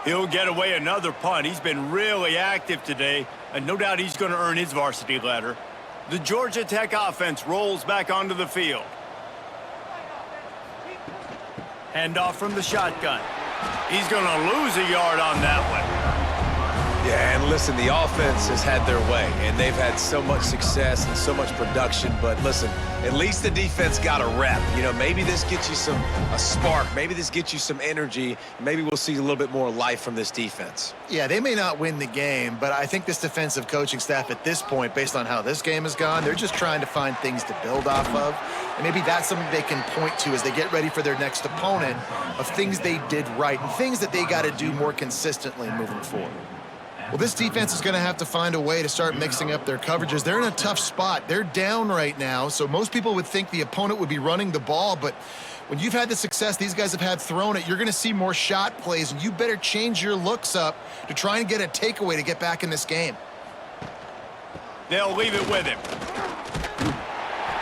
A: He'll get away another punt. He's been really active today, and no doubt he's going to earn his varsity letter. The Georgia Tech offense rolls back onto the field. Handoff from the shotgun. He's going to lose a yard on that one.
D: Yeah, and listen, the offense has had their way, and they've had so much success and so much production. But listen, at least the defense got a rep. You know, maybe this gets you a spark. Maybe this gets you some energy. Maybe we'll see a little bit more life from this defense.
C: Yeah, they may not win the game, but I think this defensive coaching staff at this point, based on how this game has gone, they're just trying to find things to build off of. And maybe that's something they can point to as they get ready for their next opponent of things they did right and things that they got to do more consistently moving forward. Well, this defense is going to have to find a way to start mixing up their coverages. They're in a tough spot. They're down right now, so most people would think the opponent would be running the ball, but when you've had the success these guys have had throwing it, you're going to see more shot plays, and you better change your looks up to try and get a takeaway to get back in this game.
A: They'll leave it with him.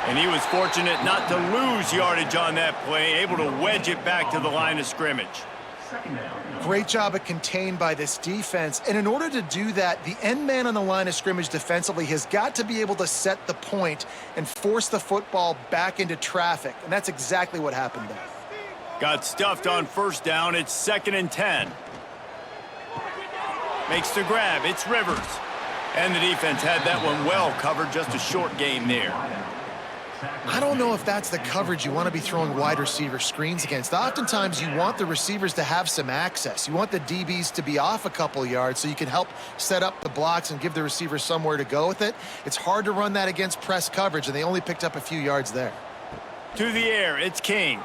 A: And he was fortunate not to lose yardage on that play, able to wedge it back to the line of scrimmage.
C: Great job of contained by this defense. And in order to do that, the end man on the line of scrimmage defensively has got to be able to set the point and force the football back into traffic. And that's exactly what happened there.
A: Got stuffed on first down. It's 2nd and 10. Makes the grab. It's Rivers. And the defense had that one well covered. Just a short game there.
C: I don't know if that's the coverage you want to be throwing wide receiver screens against. Oftentimes, you want the receivers to have some access. You want the DBs to be off a couple yards so you can help set up the blocks and give the receiver somewhere to go with it. It's hard to run that against press coverage, and they only picked up a few yards there.
A: To the air, it's King.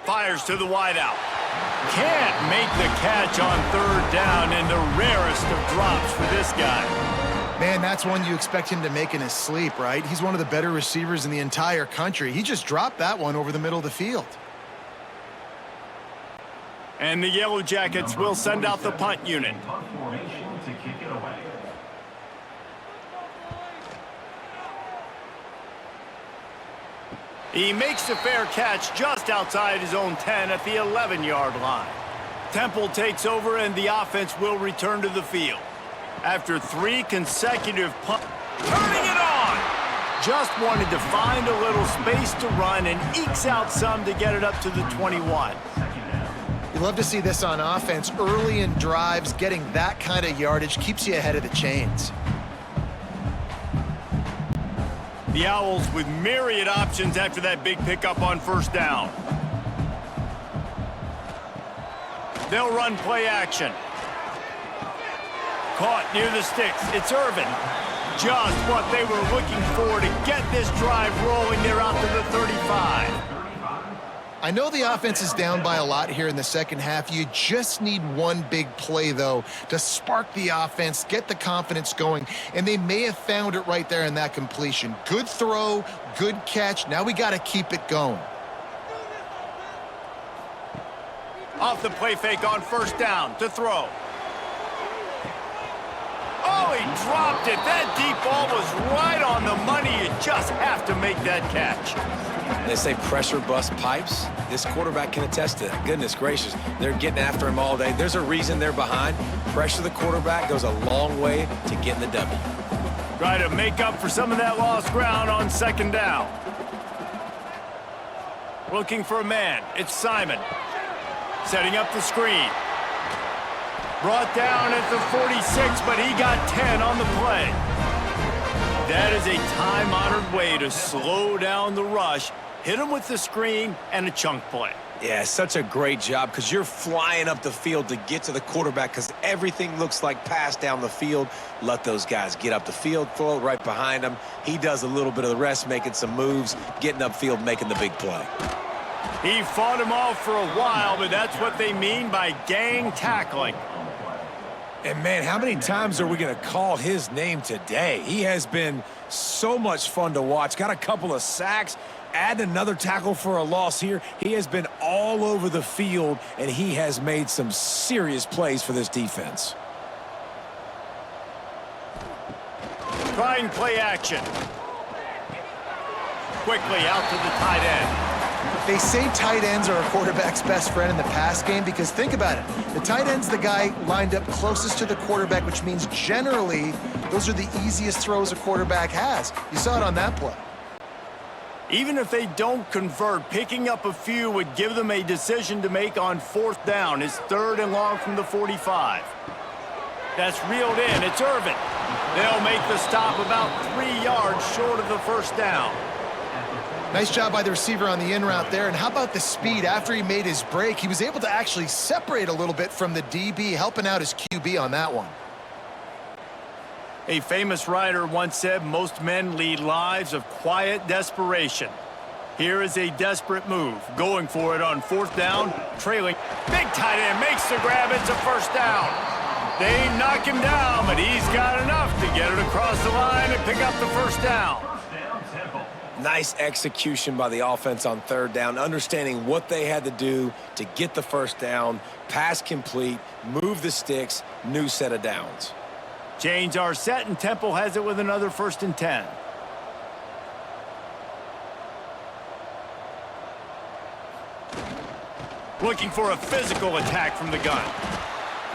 A: Fires to the wideout. Can't make the catch on 3rd down, and the rarest of drops for this guy.
C: Man, that's one you expect him to make in his sleep, right? He's one of the better receivers in the entire country. He just dropped that one over the middle of the field.
A: And the Yellow Jackets will send out the punt unit. He makes the fair catch just outside his own 10 at the 11-yard line. Temple takes over, and the offense will return to the field. After 3 consecutive punts, turning it on! Just wanted to find a little space to run and ekes out some to get it up to the 21.
C: You love to see this on offense. Early in drives, getting that kind of yardage keeps you ahead of the chains.
A: The Owls with myriad options after that big pickup on first down. They'll run play action. Caught near the sticks. It's Irvin. Just what they were looking for to get this drive rolling. They're out to the 35.
C: I know the offense is down by a lot here in the second half. You just need one big play, though, to spark the offense, get the confidence going, and they may have found it right there in that completion. Good throw, good catch. Now we got to keep it going.
A: Off the play fake on first down to throw. Oh, he dropped it. That deep ball was right on the money. You just have to make that catch.
B: They say pressure bust pipes. This quarterback can attest to that. Goodness gracious, they're getting after him all day. There's a reason they're behind. Pressure the quarterback goes a long way to getting the W.
A: Try to make up for some of that lost ground on 2nd down. Looking for a man. It's Simon. Setting up the screen. Brought down at the 46, but he got 10 on the play. That is a time-honored way to slow down the rush, hit him with the screen, and a chunk play.
D: Yeah, such a great job because you're flying up the field to get to the quarterback because everything looks like pass down the field. Let those guys get up the field, throw it right behind him. He does a little bit of the rest, making some moves, getting upfield, making the big play.
A: He fought him off for a while, but that's what they mean by gang tackling.
D: And, man, how many times are we going to call his name today? He has been so much fun to watch. Got a couple of sacks, add another tackle for a loss here. He has been all over the field, and he has made some serious plays for this defense.
A: Trying play action. Quickly out to the tight end.
C: They say tight ends are a quarterback's best friend in the pass game because think about it. The tight end's the guy lined up closest to the quarterback, which means generally those are the easiest throws a quarterback has. You saw it on that play.
A: Even if they don't convert, picking up a few would give them a decision to make on 4th down. It's 3rd and long from the 45. That's reeled in. It's Irvin. They'll make the stop about 3 yards short of the first down.
C: Nice job by the receiver on the in route there. And how about the speed? After he made his break, he was able to actually separate a little bit from the DB, helping out his QB on that one.
A: A famous writer once said, most men lead lives of quiet desperation. Here is a desperate move. Going for it on 4th down, trailing. Big tight end makes the grab. It's a first down. They knock him down, but he's got enough to get it across the line and pick up the first down.
B: Nice execution by the offense on 3rd down, understanding what they had to do to get the first down, pass complete, move the sticks, new set of downs.
A: Chains are set, and Temple has it with another 1st and 10. Looking for a physical attack from the gun.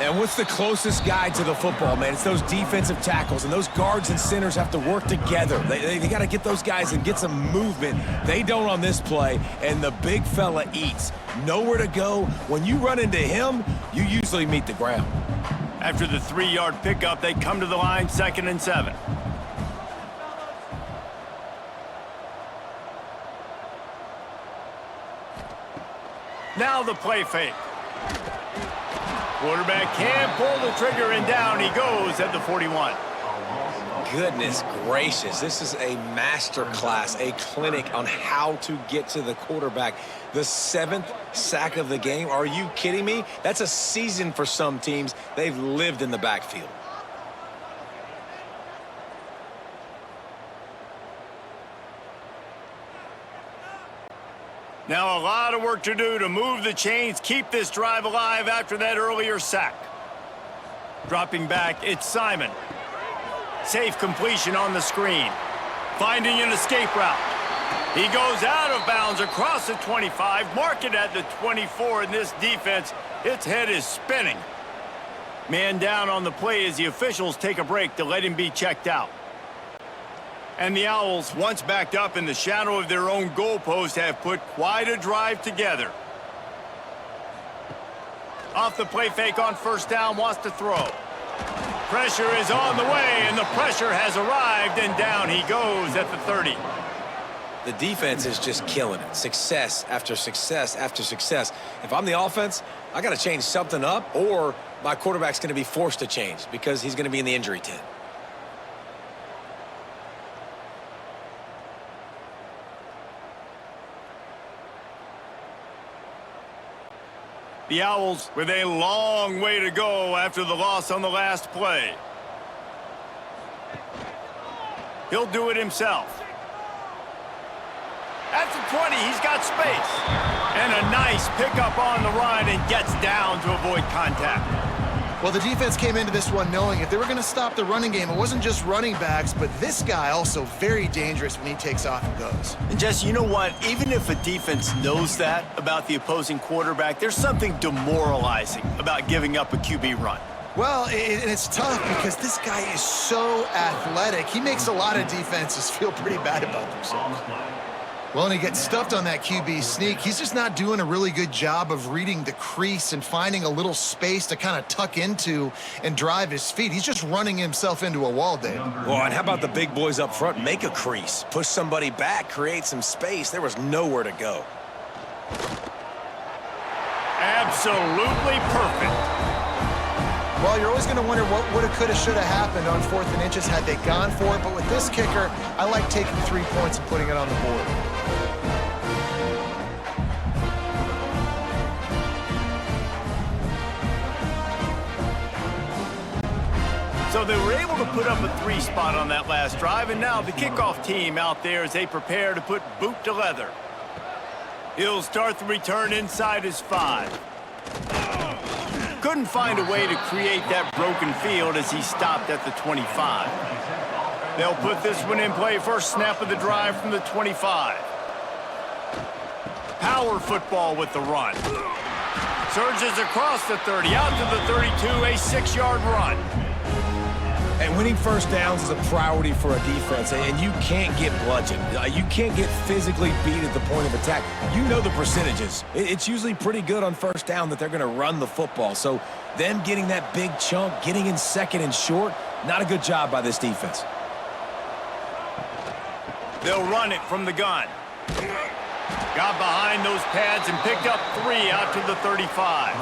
D: And what's the closest guy to the football, man? It's those defensive tackles, and those guards and centers have to work together. They got to get those guys and get some movement. They don't on this play, and the big fella eats. Nowhere to go. When you run into him, you usually meet the ground.
A: After the 3-yard pickup, they come to the line, 2nd and 7. Now the play fake. Quarterback can pull the trigger, and down he goes at the 41.
B: Goodness gracious, this is a master class, a clinic on how to get to the quarterback. The 7th sack of the game. Are you kidding me? That's a season for some teams. They've lived in the backfield.
A: Now a lot of work to do to move the chains, keep this drive alive after that earlier sack. Dropping back, it's Simon. Safe completion on the screen. Finding an escape route. He goes out of bounds across the 25, mark it at the 24, and this defense, its head is spinning. Man down on the play as the officials take a break to let him be checked out. And the Owls, once backed up in the shadow of their own goalpost, have put quite a drive together. Off the play fake on 1st down, wants to throw. Pressure is on the way, and the pressure has arrived, and down he goes at the 30.
B: The defense is just killing it. Success after success after success. If I'm the offense, I got to change something up, or my quarterback's going to be forced to change because he's going to be in the injury tent.
A: The Owls with a long way to go after the loss on the last play. He'll do it himself. At the 20, he's got space. And a nice pickup on the run and gets down to avoid contact.
C: Well, the defense came into this one knowing if they were going to stop the running game, it wasn't just running backs, but this guy also very dangerous when he takes off and goes.
A: And Jesse, you know what? Even if a defense knows that about the opposing quarterback, there's something demoralizing about giving up a QB run.
C: Well, and it's tough because this guy is so athletic. He makes a lot of defenses feel pretty bad about themselves. Well, and he gets stuffed on that QB sneak. He's just not doing a really good job of reading the crease and finding a little space to kind of tuck into and drive his feet. He's just running himself into a wall, Dave.
D: Well, and how about the big boys up front? Make a crease, push somebody back, create some space. There was nowhere to go.
A: Absolutely perfect.
C: Well, you're always going to wonder what woulda, coulda, shoulda happened on 4th and inches had they gone for it. But with this kicker, I like taking 3 points and putting it on the board.
A: So they were able to put up a 3 spot on that last drive, and now the kickoff team out there as they prepare to put boot to leather. He'll start the return inside his 5. Couldn't find a way to create that broken field as he stopped at the 25. They'll put this one in play, first snap of the drive from the 25. Power football with the run. Surges across the 30, out to the 32, a 6-yard run.
D: And winning first downs is a priority for a defense, and you can't get bludgeoned. You can't get physically beat at the point of attack. You know the percentages. It's usually pretty good on first down that they're going to run the football. So them getting that big chunk, getting in second and short, not a good job by this defense.
A: They'll run it from the gun. Got behind those pads and picked up 3 out to the 35.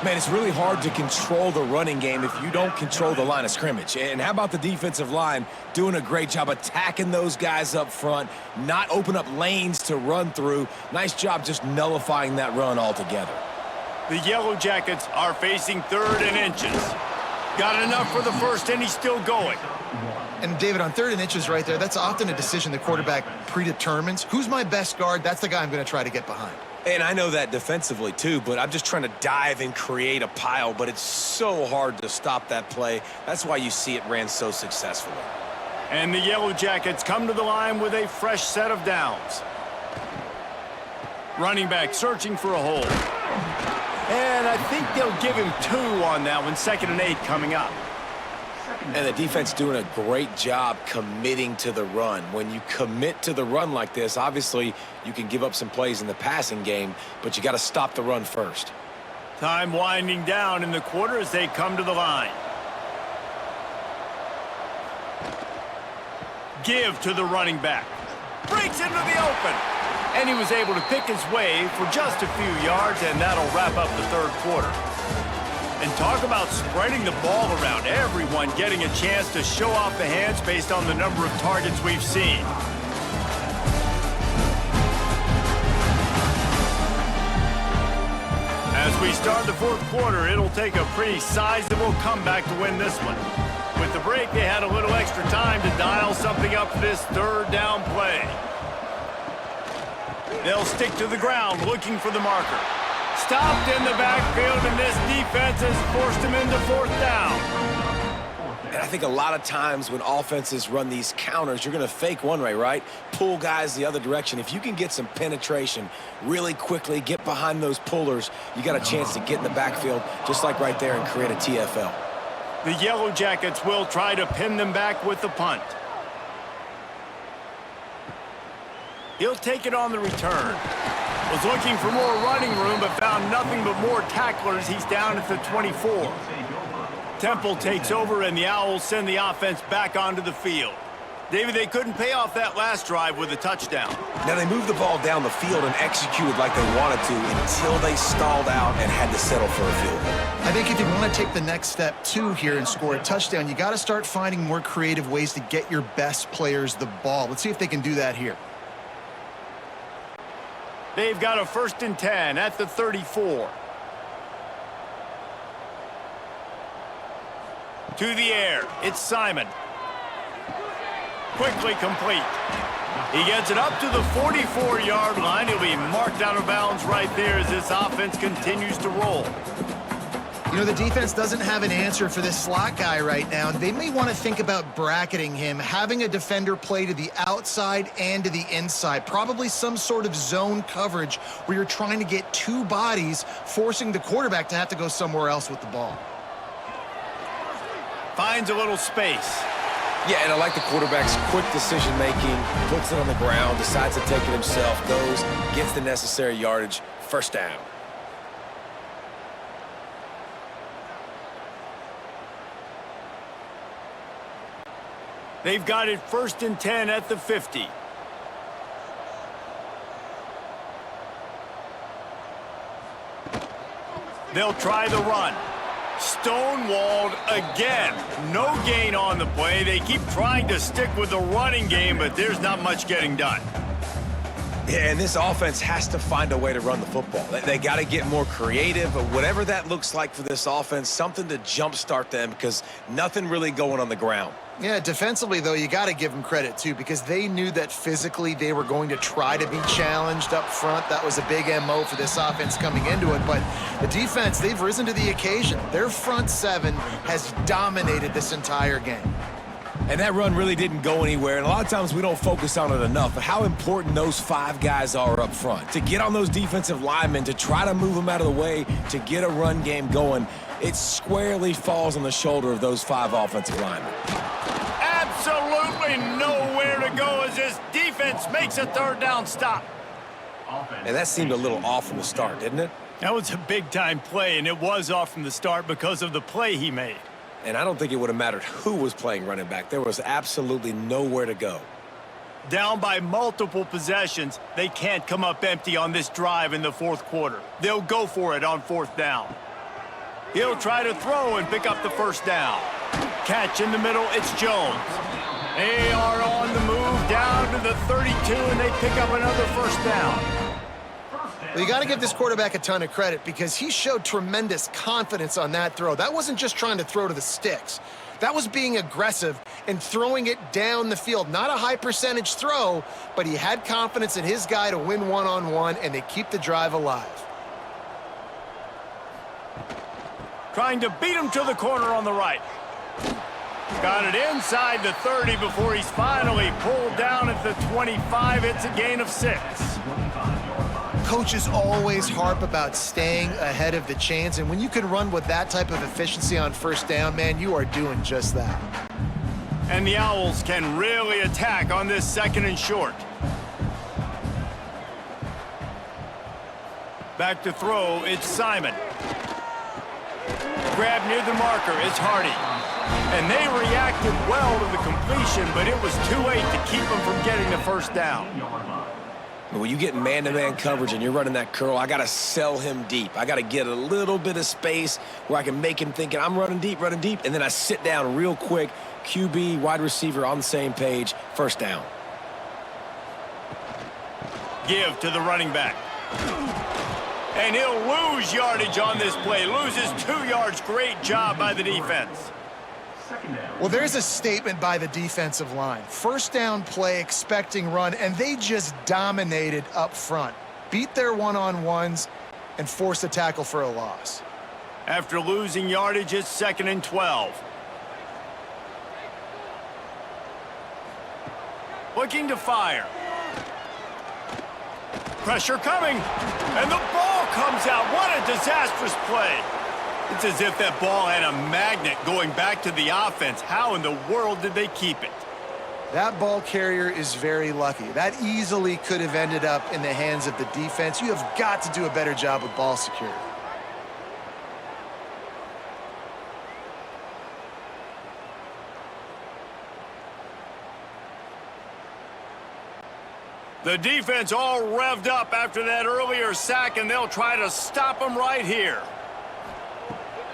D: Man, it's really hard to control the running game if you don't control the line of scrimmage. And how about the defensive line doing a great job attacking those guys up front, not open up lanes to run through. Nice job just nullifying that run altogether.
A: The Yellow Jackets are facing 3rd and inches. Got enough for the first, and he's still going.
C: And David, on 3rd and inches right there, that's often a decision the quarterback predetermines. Who's my best guard? That's the guy I'm going to try to get behind.
D: And I know that defensively too, but I'm just trying to dive and create a pile, but it's so hard to stop that play. That's why you see it ran so successfully.
A: And the Yellow Jackets come to the line with a fresh set of downs. Running back searching for a hole. And I think they'll give him 2 on that one, 2nd and 8 coming up.
B: And the defense doing a great job committing to the run. When you commit to the run like this, obviously you can give up some plays in the passing game, but you got to stop the run first.
A: Time winding down in the quarter as they come to the line. Give to the running back. Breaks into the open. And he was able to pick his way for just a few yards, and that'll wrap up the 3rd quarter. And talk about spreading the ball around, everyone getting a chance to show off the hands based on the number of targets we've seen. As we start the 4th quarter, it'll take a pretty sizable comeback to win this one. With the break, they had a little extra time to dial something up for this 3rd down play. They'll stick to the ground looking for the marker. Stopped in the backfield, and this defense has forced him into 4th down.
B: And I think a lot of times when offenses run these counters, you're going to fake one way, right? Pull guys the other direction. If you can get some penetration really quickly, get behind those pullers, you got a chance to get in the backfield, just like right there, and create a TFL.
A: The Yellow Jackets will try to pin them back with the punt. He'll take it on the return. Was looking for more running room, but found nothing but more tacklers. He's down at the 24. Temple takes over, and the Owls send the offense back onto the field. David, they couldn't pay off that last drive with a touchdown.
D: Now they moved the ball down the field and executed like they wanted to until they stalled out and had to settle for a field goal.
C: I think if you want to take the next step, too, here and score a touchdown, you got to start finding more creative ways to get your best players the ball. Let's see if they can do that here.
A: They've got a 1st and 10 at the 34. To the air, it's Simon. Quickly complete. He gets it up to the 44-yard line. He'll be marked out of bounds right there as this offense continues to roll.
C: You know, the defense doesn't have an answer for this slot guy right now. They may want to think about bracketing him, having a defender play to the outside and to the inside. Probably some sort of zone coverage where you're trying to get 2 bodies, forcing the quarterback to have to go somewhere else with the ball.
A: Finds a little space.
B: Yeah, and I like the quarterback's quick decision-making, puts it on the ground, decides to take it himself, goes, gets the necessary yardage, 1st down.
A: They've got it 1st and 10 at the 50. They'll try the run. Stonewalled again. No gain on the play. They keep trying to stick with the running game, but there's not much getting done.
D: Yeah, and this offense has to find a way to run the football. They got to get more creative, but whatever that looks like for this offense, something to jumpstart them because nothing really going on the ground.
C: Yeah, defensively, though, you got to give them credit, too, because they knew that physically they were going to try to be challenged up front. That was a big MO for this offense coming into it. But the defense, they've risen to the occasion. Their front 7 has dominated this entire game.
D: And that run really didn't go anywhere, and a lot of times we don't focus on it enough, but how important those 5 guys are up front. To get on those defensive linemen, to try to move them out of the way, to get a run game going, it squarely falls on the shoulder of those 5 offensive linemen.
A: Absolutely nowhere to go as this defense makes a third down stop.
D: And that seemed a little off from the start, didn't it?
A: That was a big-time play, and it was off from the start because of the play he made.
D: And I don't think it would have mattered who was playing running back. There was absolutely nowhere to go.
A: Down by multiple possessions, they can't come up empty on this drive in the fourth quarter. They'll go for it on fourth down. He'll try to throw and pick up the first down. Catch in the middle, it's Jones. They are on the move down to the 32, and they pick up another first down.
C: Well, you got to give this quarterback a ton of credit because he showed tremendous confidence on that throw. That wasn't just trying to throw to the sticks. That was being aggressive and throwing it down the field. Not a high percentage throw, but he had confidence in his guy to win one-on-one, and they keep the drive alive.
A: Trying to beat him to the corner on the right. Got it inside the 30 before he's finally pulled down at the 25. It's a gain of 6.
C: Coaches always harp about staying ahead of the chains, and when you can run with that type of efficiency on first down, man, you are doing just that.
A: And the Owls can really attack on this 2nd and short. Back to throw, it's Simon. Grab near the marker, it's Hardy. And they reacted well to the completion, but it was too late to keep them from getting the first down.
D: When you get man-to-man coverage and you're running that curl, I got to sell him deep. I got to get a little bit of space where I can make him thinking I'm running deep, and then I sit down real quick. QB, wide receiver on the same page, first down.
A: Give to the running back. And he'll lose yardage on this play. Loses 2 yards. Great job by the defense.
C: Well, there's a statement by the defensive line. First down play, expecting run, and they just dominated up front. Beat their one-on-ones and forced a tackle for a loss.
A: After losing yardage, it's 2nd and 12. Looking to fire. Pressure coming, and the ball comes out. What a disastrous play. It's as if that ball had a magnet going back to the offense. How in the world did they keep it?
C: That ball carrier is very lucky. That easily could have ended up in the hands of the defense. You have got to do a better job with ball security.
A: The defense all revved up after that earlier sack, and they'll try to stop them right here.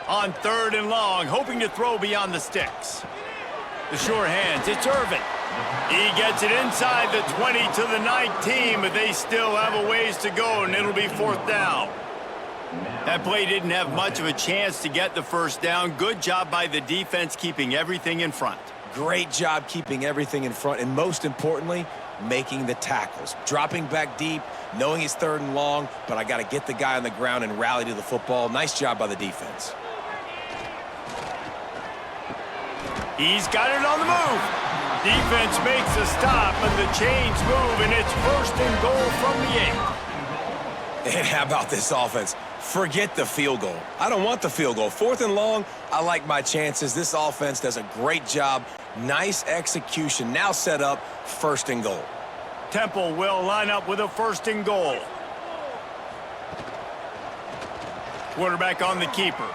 A: On 3rd and long, hoping to throw beyond the sticks. The sure hands, it's Irvin. He gets it inside the 20 to the 19, but they still have a ways to go, and it'll be 4th down. That play didn't have much of a chance to get the first down. Good job by the defense keeping everything in front.
D: Great job keeping everything in front, and most importantly, making the tackles. Dropping back deep, knowing it's 3rd and long, but I got to get the guy on the ground and rally to the football. Nice job by the defense.
A: He's got it on the move. Defense makes a stop, but the chains move, and it's 1st and goal from the 8.
D: And how about this offense? Forget the field goal. I don't want the field goal. 4th and long, I like my chances. This offense does a great job. Nice execution. Now set up 1st and goal.
A: Temple will line up with a 1st and goal. Quarterback on the keeper.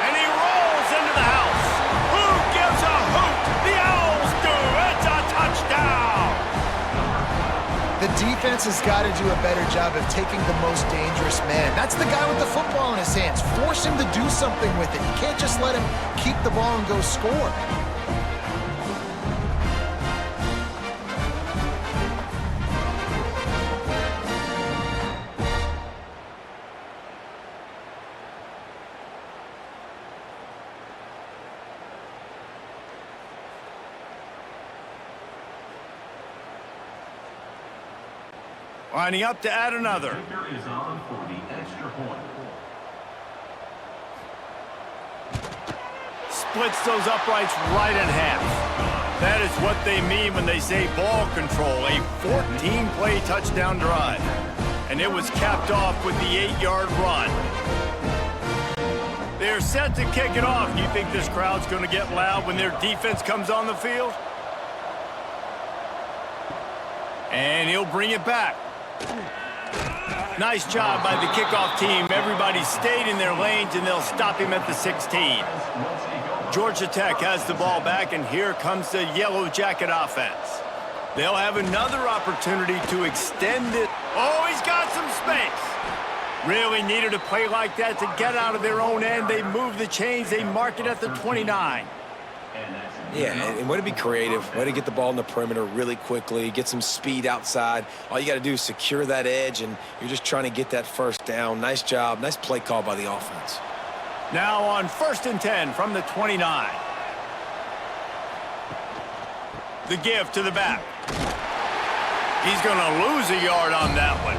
A: And he rolls into the house. Who gives a hoot? The Owls do. It's a touchdown.
C: The defense has got to do a better job of taking the most dangerous man. That's the guy with the football in his hands. Force him to do something with it. You can't just let him keep the ball and go score.
A: Lining up to add another.
E: Kicker is on for the extra point.
A: splits those uprights right in half. That is what they mean when they say ball control, a 14-play touchdown drive. And it was capped off with the 8-yard run. They're set to kick it off. You think this crowd's going to get loud when their defense comes on the field? And he'll bring it back. Nice job by the kickoff team. Everybody stayed in their lanes, and they'll stop him at the 16. Georgia Tech has the ball back, and here comes the Yellow Jacket offense. They'll have another opportunity to extend it. Oh, he's got some space. Really needed a play like that to get out of their own end. They move the chains. They mark it at the 29.
B: Yeah, and way to be creative, way to get the ball in the perimeter really quickly, get some speed outside. All you got to do is secure that edge, and you're just trying to get that first down. Nice job, nice play call by the offense.
A: Now on 1st and 10 from the 29. The give to the back. He's going to lose a yard on that one.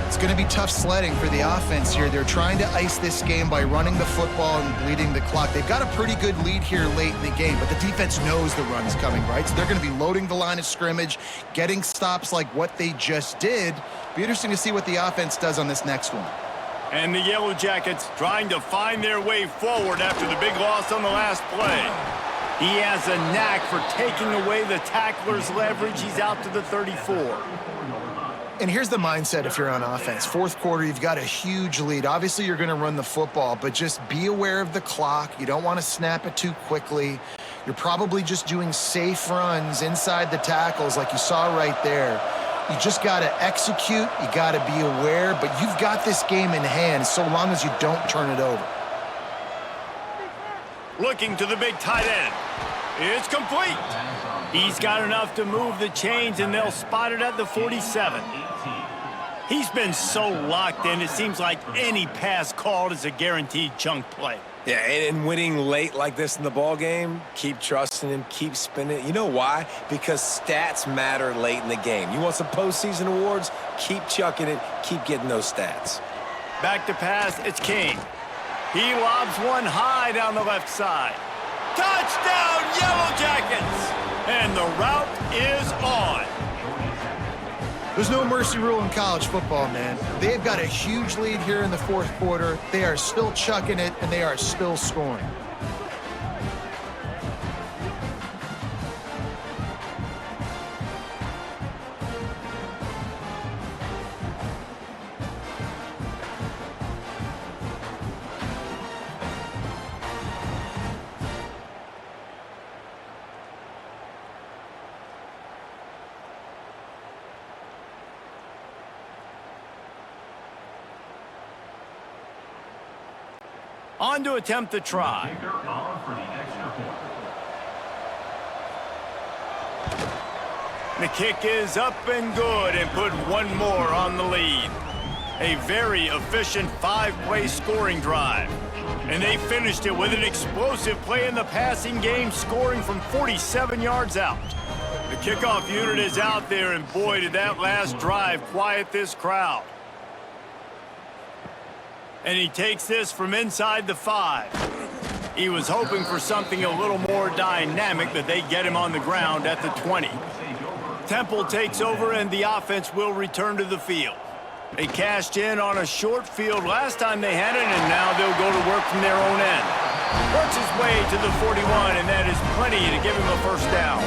C: It's going to be tough sledding for the offense here. They're trying to ice this game by running the football and bleeding the clock. They've got a pretty good lead here late in the game, but the defense knows the run's coming, right? So they're going to be loading the line of scrimmage, getting stops like what they just did. Be interesting to see what the offense does on this next one.
A: And the Yellow Jackets trying to find their way forward after the big loss on the last play. He has a knack for taking away the tackler's leverage. He's out to the 34.
C: And here's the mindset if you're on offense. Fourth quarter, you've got a huge lead. Obviously, you're going to run the football, but just be aware of the clock. You don't want to snap it too quickly. You're probably just doing safe runs inside the tackles like you saw right there. You just got to execute. You got to be aware, but you've got this game in hand so long as you don't turn it over.
A: Looking to the big tight end. It's complete. He's got enough to move the chains, and they'll spot it at the 47. He's been so locked in, it seems like any pass called is a guaranteed chunk play.
B: Yeah, and winning late like this in the ball game, keep trusting him, keep spinning it. You know why? Because stats matter late in the game. You want some postseason awards? Keep chucking it, keep getting those stats.
A: Back to pass, it's King. He lobs one high down the left side. Touchdown, Yellow Jackets! And the route is on.
C: There's no mercy rule in college football, man. They've got a huge lead here in the fourth quarter. They are still chucking it, and they are still scoring.
A: On to attempt the try.
E: Kicker on for the extra point.
A: The kick is up and good, and put one more on the lead. A very efficient 5-play scoring drive. And they finished it with an explosive play in the passing game, scoring from 47 yards out. The kickoff unit is out there, and boy, did that last drive quiet this crowd. And he takes this from inside the 5. He was hoping for something a little more dynamic, but they get him on the ground at the 20. Temple takes over, and the offense will return to the field. They cashed in on a short field last time they had it, and now they'll go to work from their own end. Works his way to the 41, and that is plenty to give him a first down.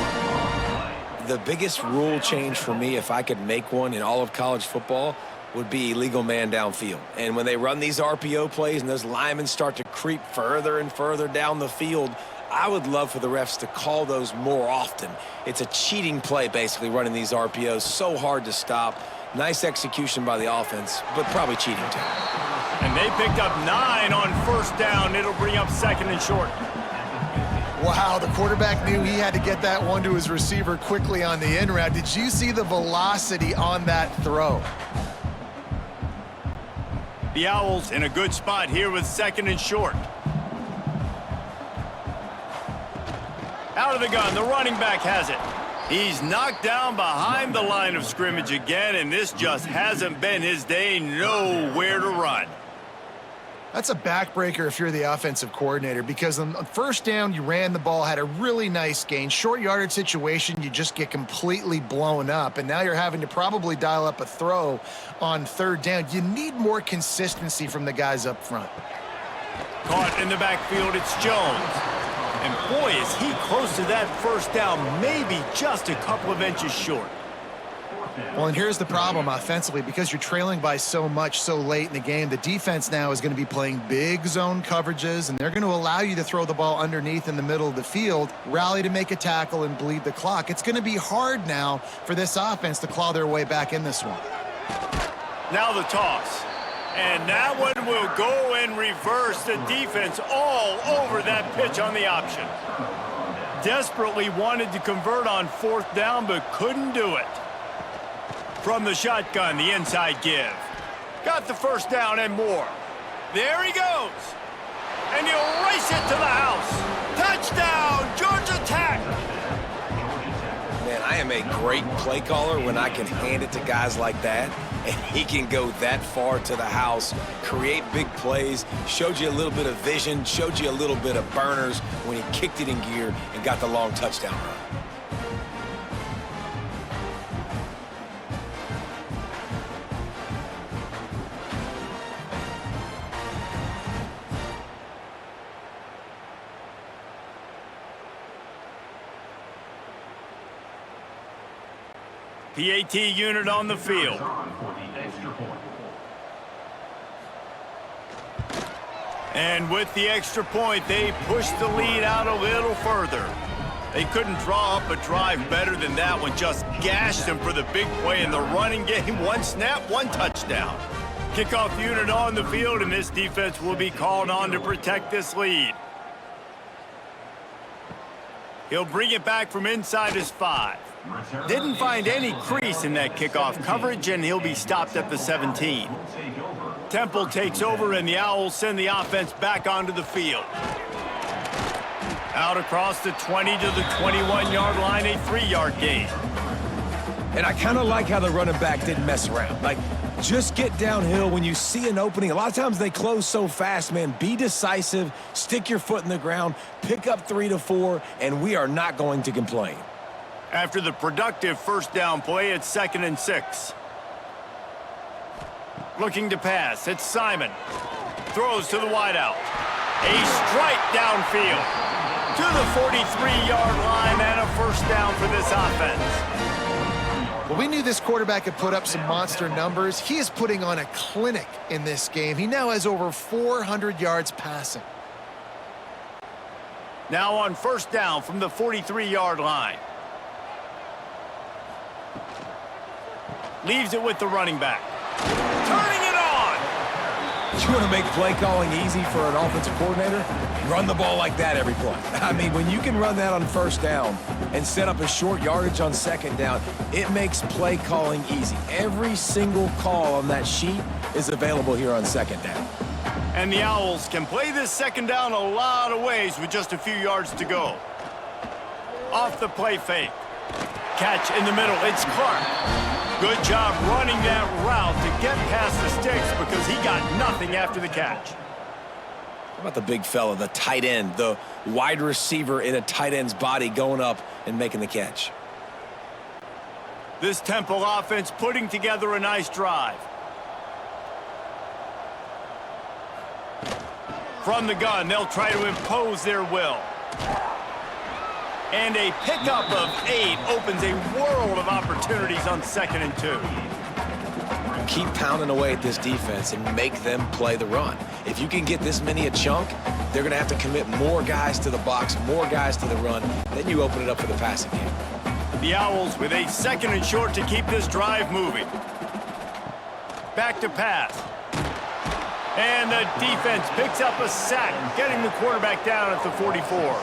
B: The biggest rule change for me, if I could make one in all of college football, would be illegal man downfield. And when they run these RPO plays and those linemen start to creep further and further down the field, I would love for the refs to call those more often. It's a cheating play, basically, running these RPOs. So hard to stop. Nice execution by the offense, but probably cheating too.
A: And they picked up 9 on first down. It'll bring up 2nd and short.
C: Wow, the quarterback knew he had to get that one to his receiver quickly on the in route. Did you see the velocity on that throw?
A: The Owls in a good spot here with 2nd and short. Out of the gun, the running back has it. He's knocked down behind the line of scrimmage again, and this just hasn't been his day. Nowhere to run.
C: That's a backbreaker if you're the offensive coordinator, because on first down, you ran the ball, had a really nice gain. Short yardage situation, you just get completely blown up, and now you're having to probably dial up a throw on third down. You need more consistency from the guys up front.
A: Caught in the backfield, it's Jones. And boy, is he close to that first down, maybe just a couple of inches short.
C: Well, and here's the problem offensively. Because you're trailing by so much so late in the game, the defense now is going to be playing big zone coverages, and they're going to allow you to throw the ball underneath in the middle of the field, rally to make a tackle, and bleed the clock. It's going to be hard now for this offense to claw their way back in this one.
A: Now the toss. And that one will go in reverse. The defense all over that pitch on the option. Desperately wanted to convert on fourth down, but couldn't do it. From the shotgun, the inside give. Got the first down and more. There he goes. And he'll race it to the house. Touchdown, Georgia Tech.
B: Man, I am a great play caller when I can hand it to guys like that, and he can go that far to the house, create big plays, showed you a little bit of vision, showed you a little bit of burners when he kicked it in gear and got the long touchdown run.
A: PAT unit on the field. And with the extra point, they pushed the lead out a little further. They couldn't draw up a drive better than that one. Just gashed them for the big play in the running game. One snap, one touchdown. Kickoff unit on the field, and this defense will be called on to protect this lead. He'll bring it back from inside his 5. Didn't find any crease in that kickoff coverage, and he'll be stopped at the 17. Temple takes over, and the Owls send the offense back onto the field. Out across the 20 to the 21-yard line, a 3-yard gain.
D: And I kind of like how the running back didn't mess around. Like, just get downhill when you see an opening. A lot of times they close so fast, man. Be decisive, stick your foot in the ground, pick up 3 to 4, and we are not going to complain.
A: After the productive first down play, it's 2nd and 6. Looking to pass, it's Simon. Throws to the wideout. A strike downfield to the 43-yard line, and a first down for this offense.
C: Well, we knew this quarterback could put up some monster numbers. He is putting on a clinic in this game. He now has over 400 yards passing.
A: Now on first down from the 43-yard line. Leaves it with the running back. Turning it on!
D: You want to make play calling easy for an offensive coordinator? Run the ball like that every play. I mean, when you can run that on first down and set up a short yardage on second down, it makes play calling easy. Every single call on that sheet is available here on second down.
A: And the Owls can play this second down a lot of ways with just a few yards to go. Off the play fake. Catch in the middle, it's Clark. Good job running that route to get past the sticks because he got nothing after the catch.
B: How about the big fella, the tight end, the wide receiver in a tight end's body going up and making the catch?
A: This Temple offense putting together a nice drive. From the gun, they'll try to impose their will. And a pickup of 8 opens a world of opportunities on 2nd and 2.
B: Keep pounding away at this defense and make them play the run. If you can get this many a chunk, they're going to have to commit more guys to the box, more guys to the run. Then you open it up for the passing game.
A: The Owls with a 2nd and short to keep this drive moving. Back to pass. And the defense picks up a sack, getting the quarterback down at the 44.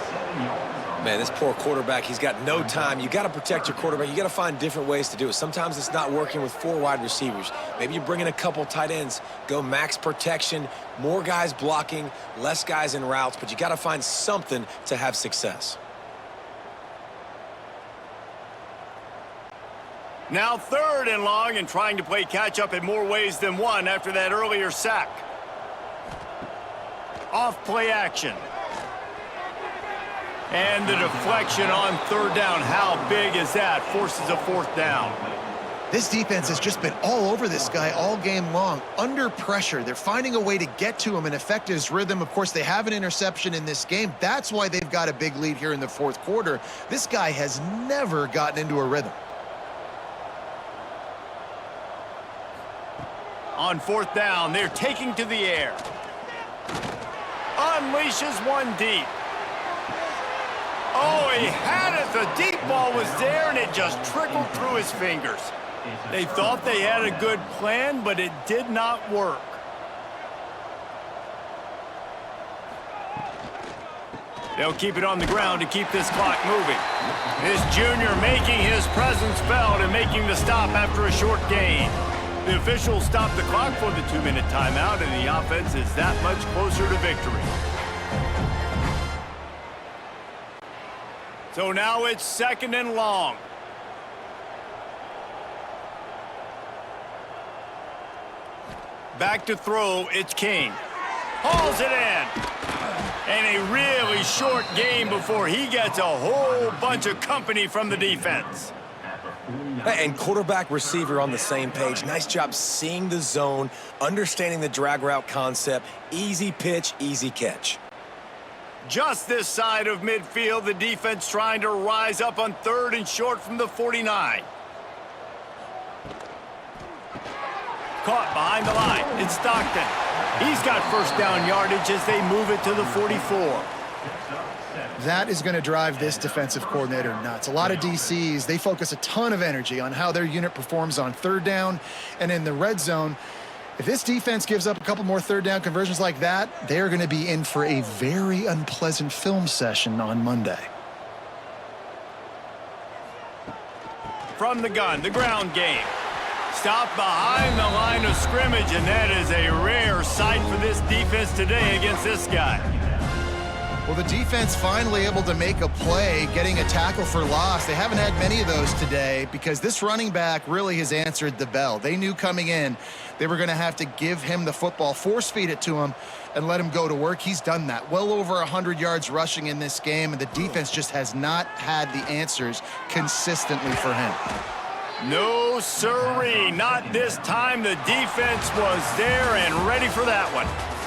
B: Man, this poor quarterback, he's got no time. You got to protect your quarterback. You got to find different ways to do it. Sometimes it's not working with 4 wide receivers. Maybe you bring in a couple tight ends, go max protection, more guys blocking, less guys in routes, but you got to find something to have success.
A: Now 3rd and long, and trying to play catch up in more ways than one after that earlier sack. off play action. And the deflection on third down. How big is that? Forces a fourth down.
C: This defense has just been all over this guy all game long. Under pressure, they're finding a way to get to him and affect his rhythm. Of course, they have an interception in this game. That's why they've got a big lead here in the fourth quarter. This guy has never gotten into a rhythm.
A: On fourth down, they're taking to the air. Unleashes one deep. Oh, he had it. The deep ball was there, and it just trickled through his fingers. They thought they had a good plan, but it did not work. They'll keep it on the ground to keep this clock moving. This junior making his presence felt and making the stop after a short gain. The officials stopped the clock for the 2-minute timeout, and the offense is that much closer to victory. So now it's 2nd and long. Back to throw, it's King. Hauls it in. And a really short game before he gets a whole bunch of company from the defense.
B: And quarterback receiver on the same page. Nice job seeing the zone, understanding the drag route concept. Easy pitch, easy catch.
A: Just this side of midfield, the defense trying to rise up on 3rd and short from the 49. Caught behind the line. It's Stockton. He's got first down yardage as they move it to the 44.
C: That is going to drive this defensive coordinator nuts. A lot of DCs, they focus a ton of energy on how their unit performs on 3rd down and in the red zone. If this defense gives up a couple more 3rd down conversions like that, they're going to be in for a very unpleasant film session on Monday.
A: From the gun, the ground game. Stopped behind the line of scrimmage, and that is a rare sight for this defense today against this guy.
C: Well, the defense finally able to make a play, getting a tackle for loss. They haven't had many of those today because this running back really has answered the bell. They knew coming in they were going to have to give him the football, force feed it to him, and let him go to work. He's done that. Well over 100 yards rushing in this game, and the defense just has not had the answers consistently for him.
A: No sirree, not this time. The defense was there and ready for that one.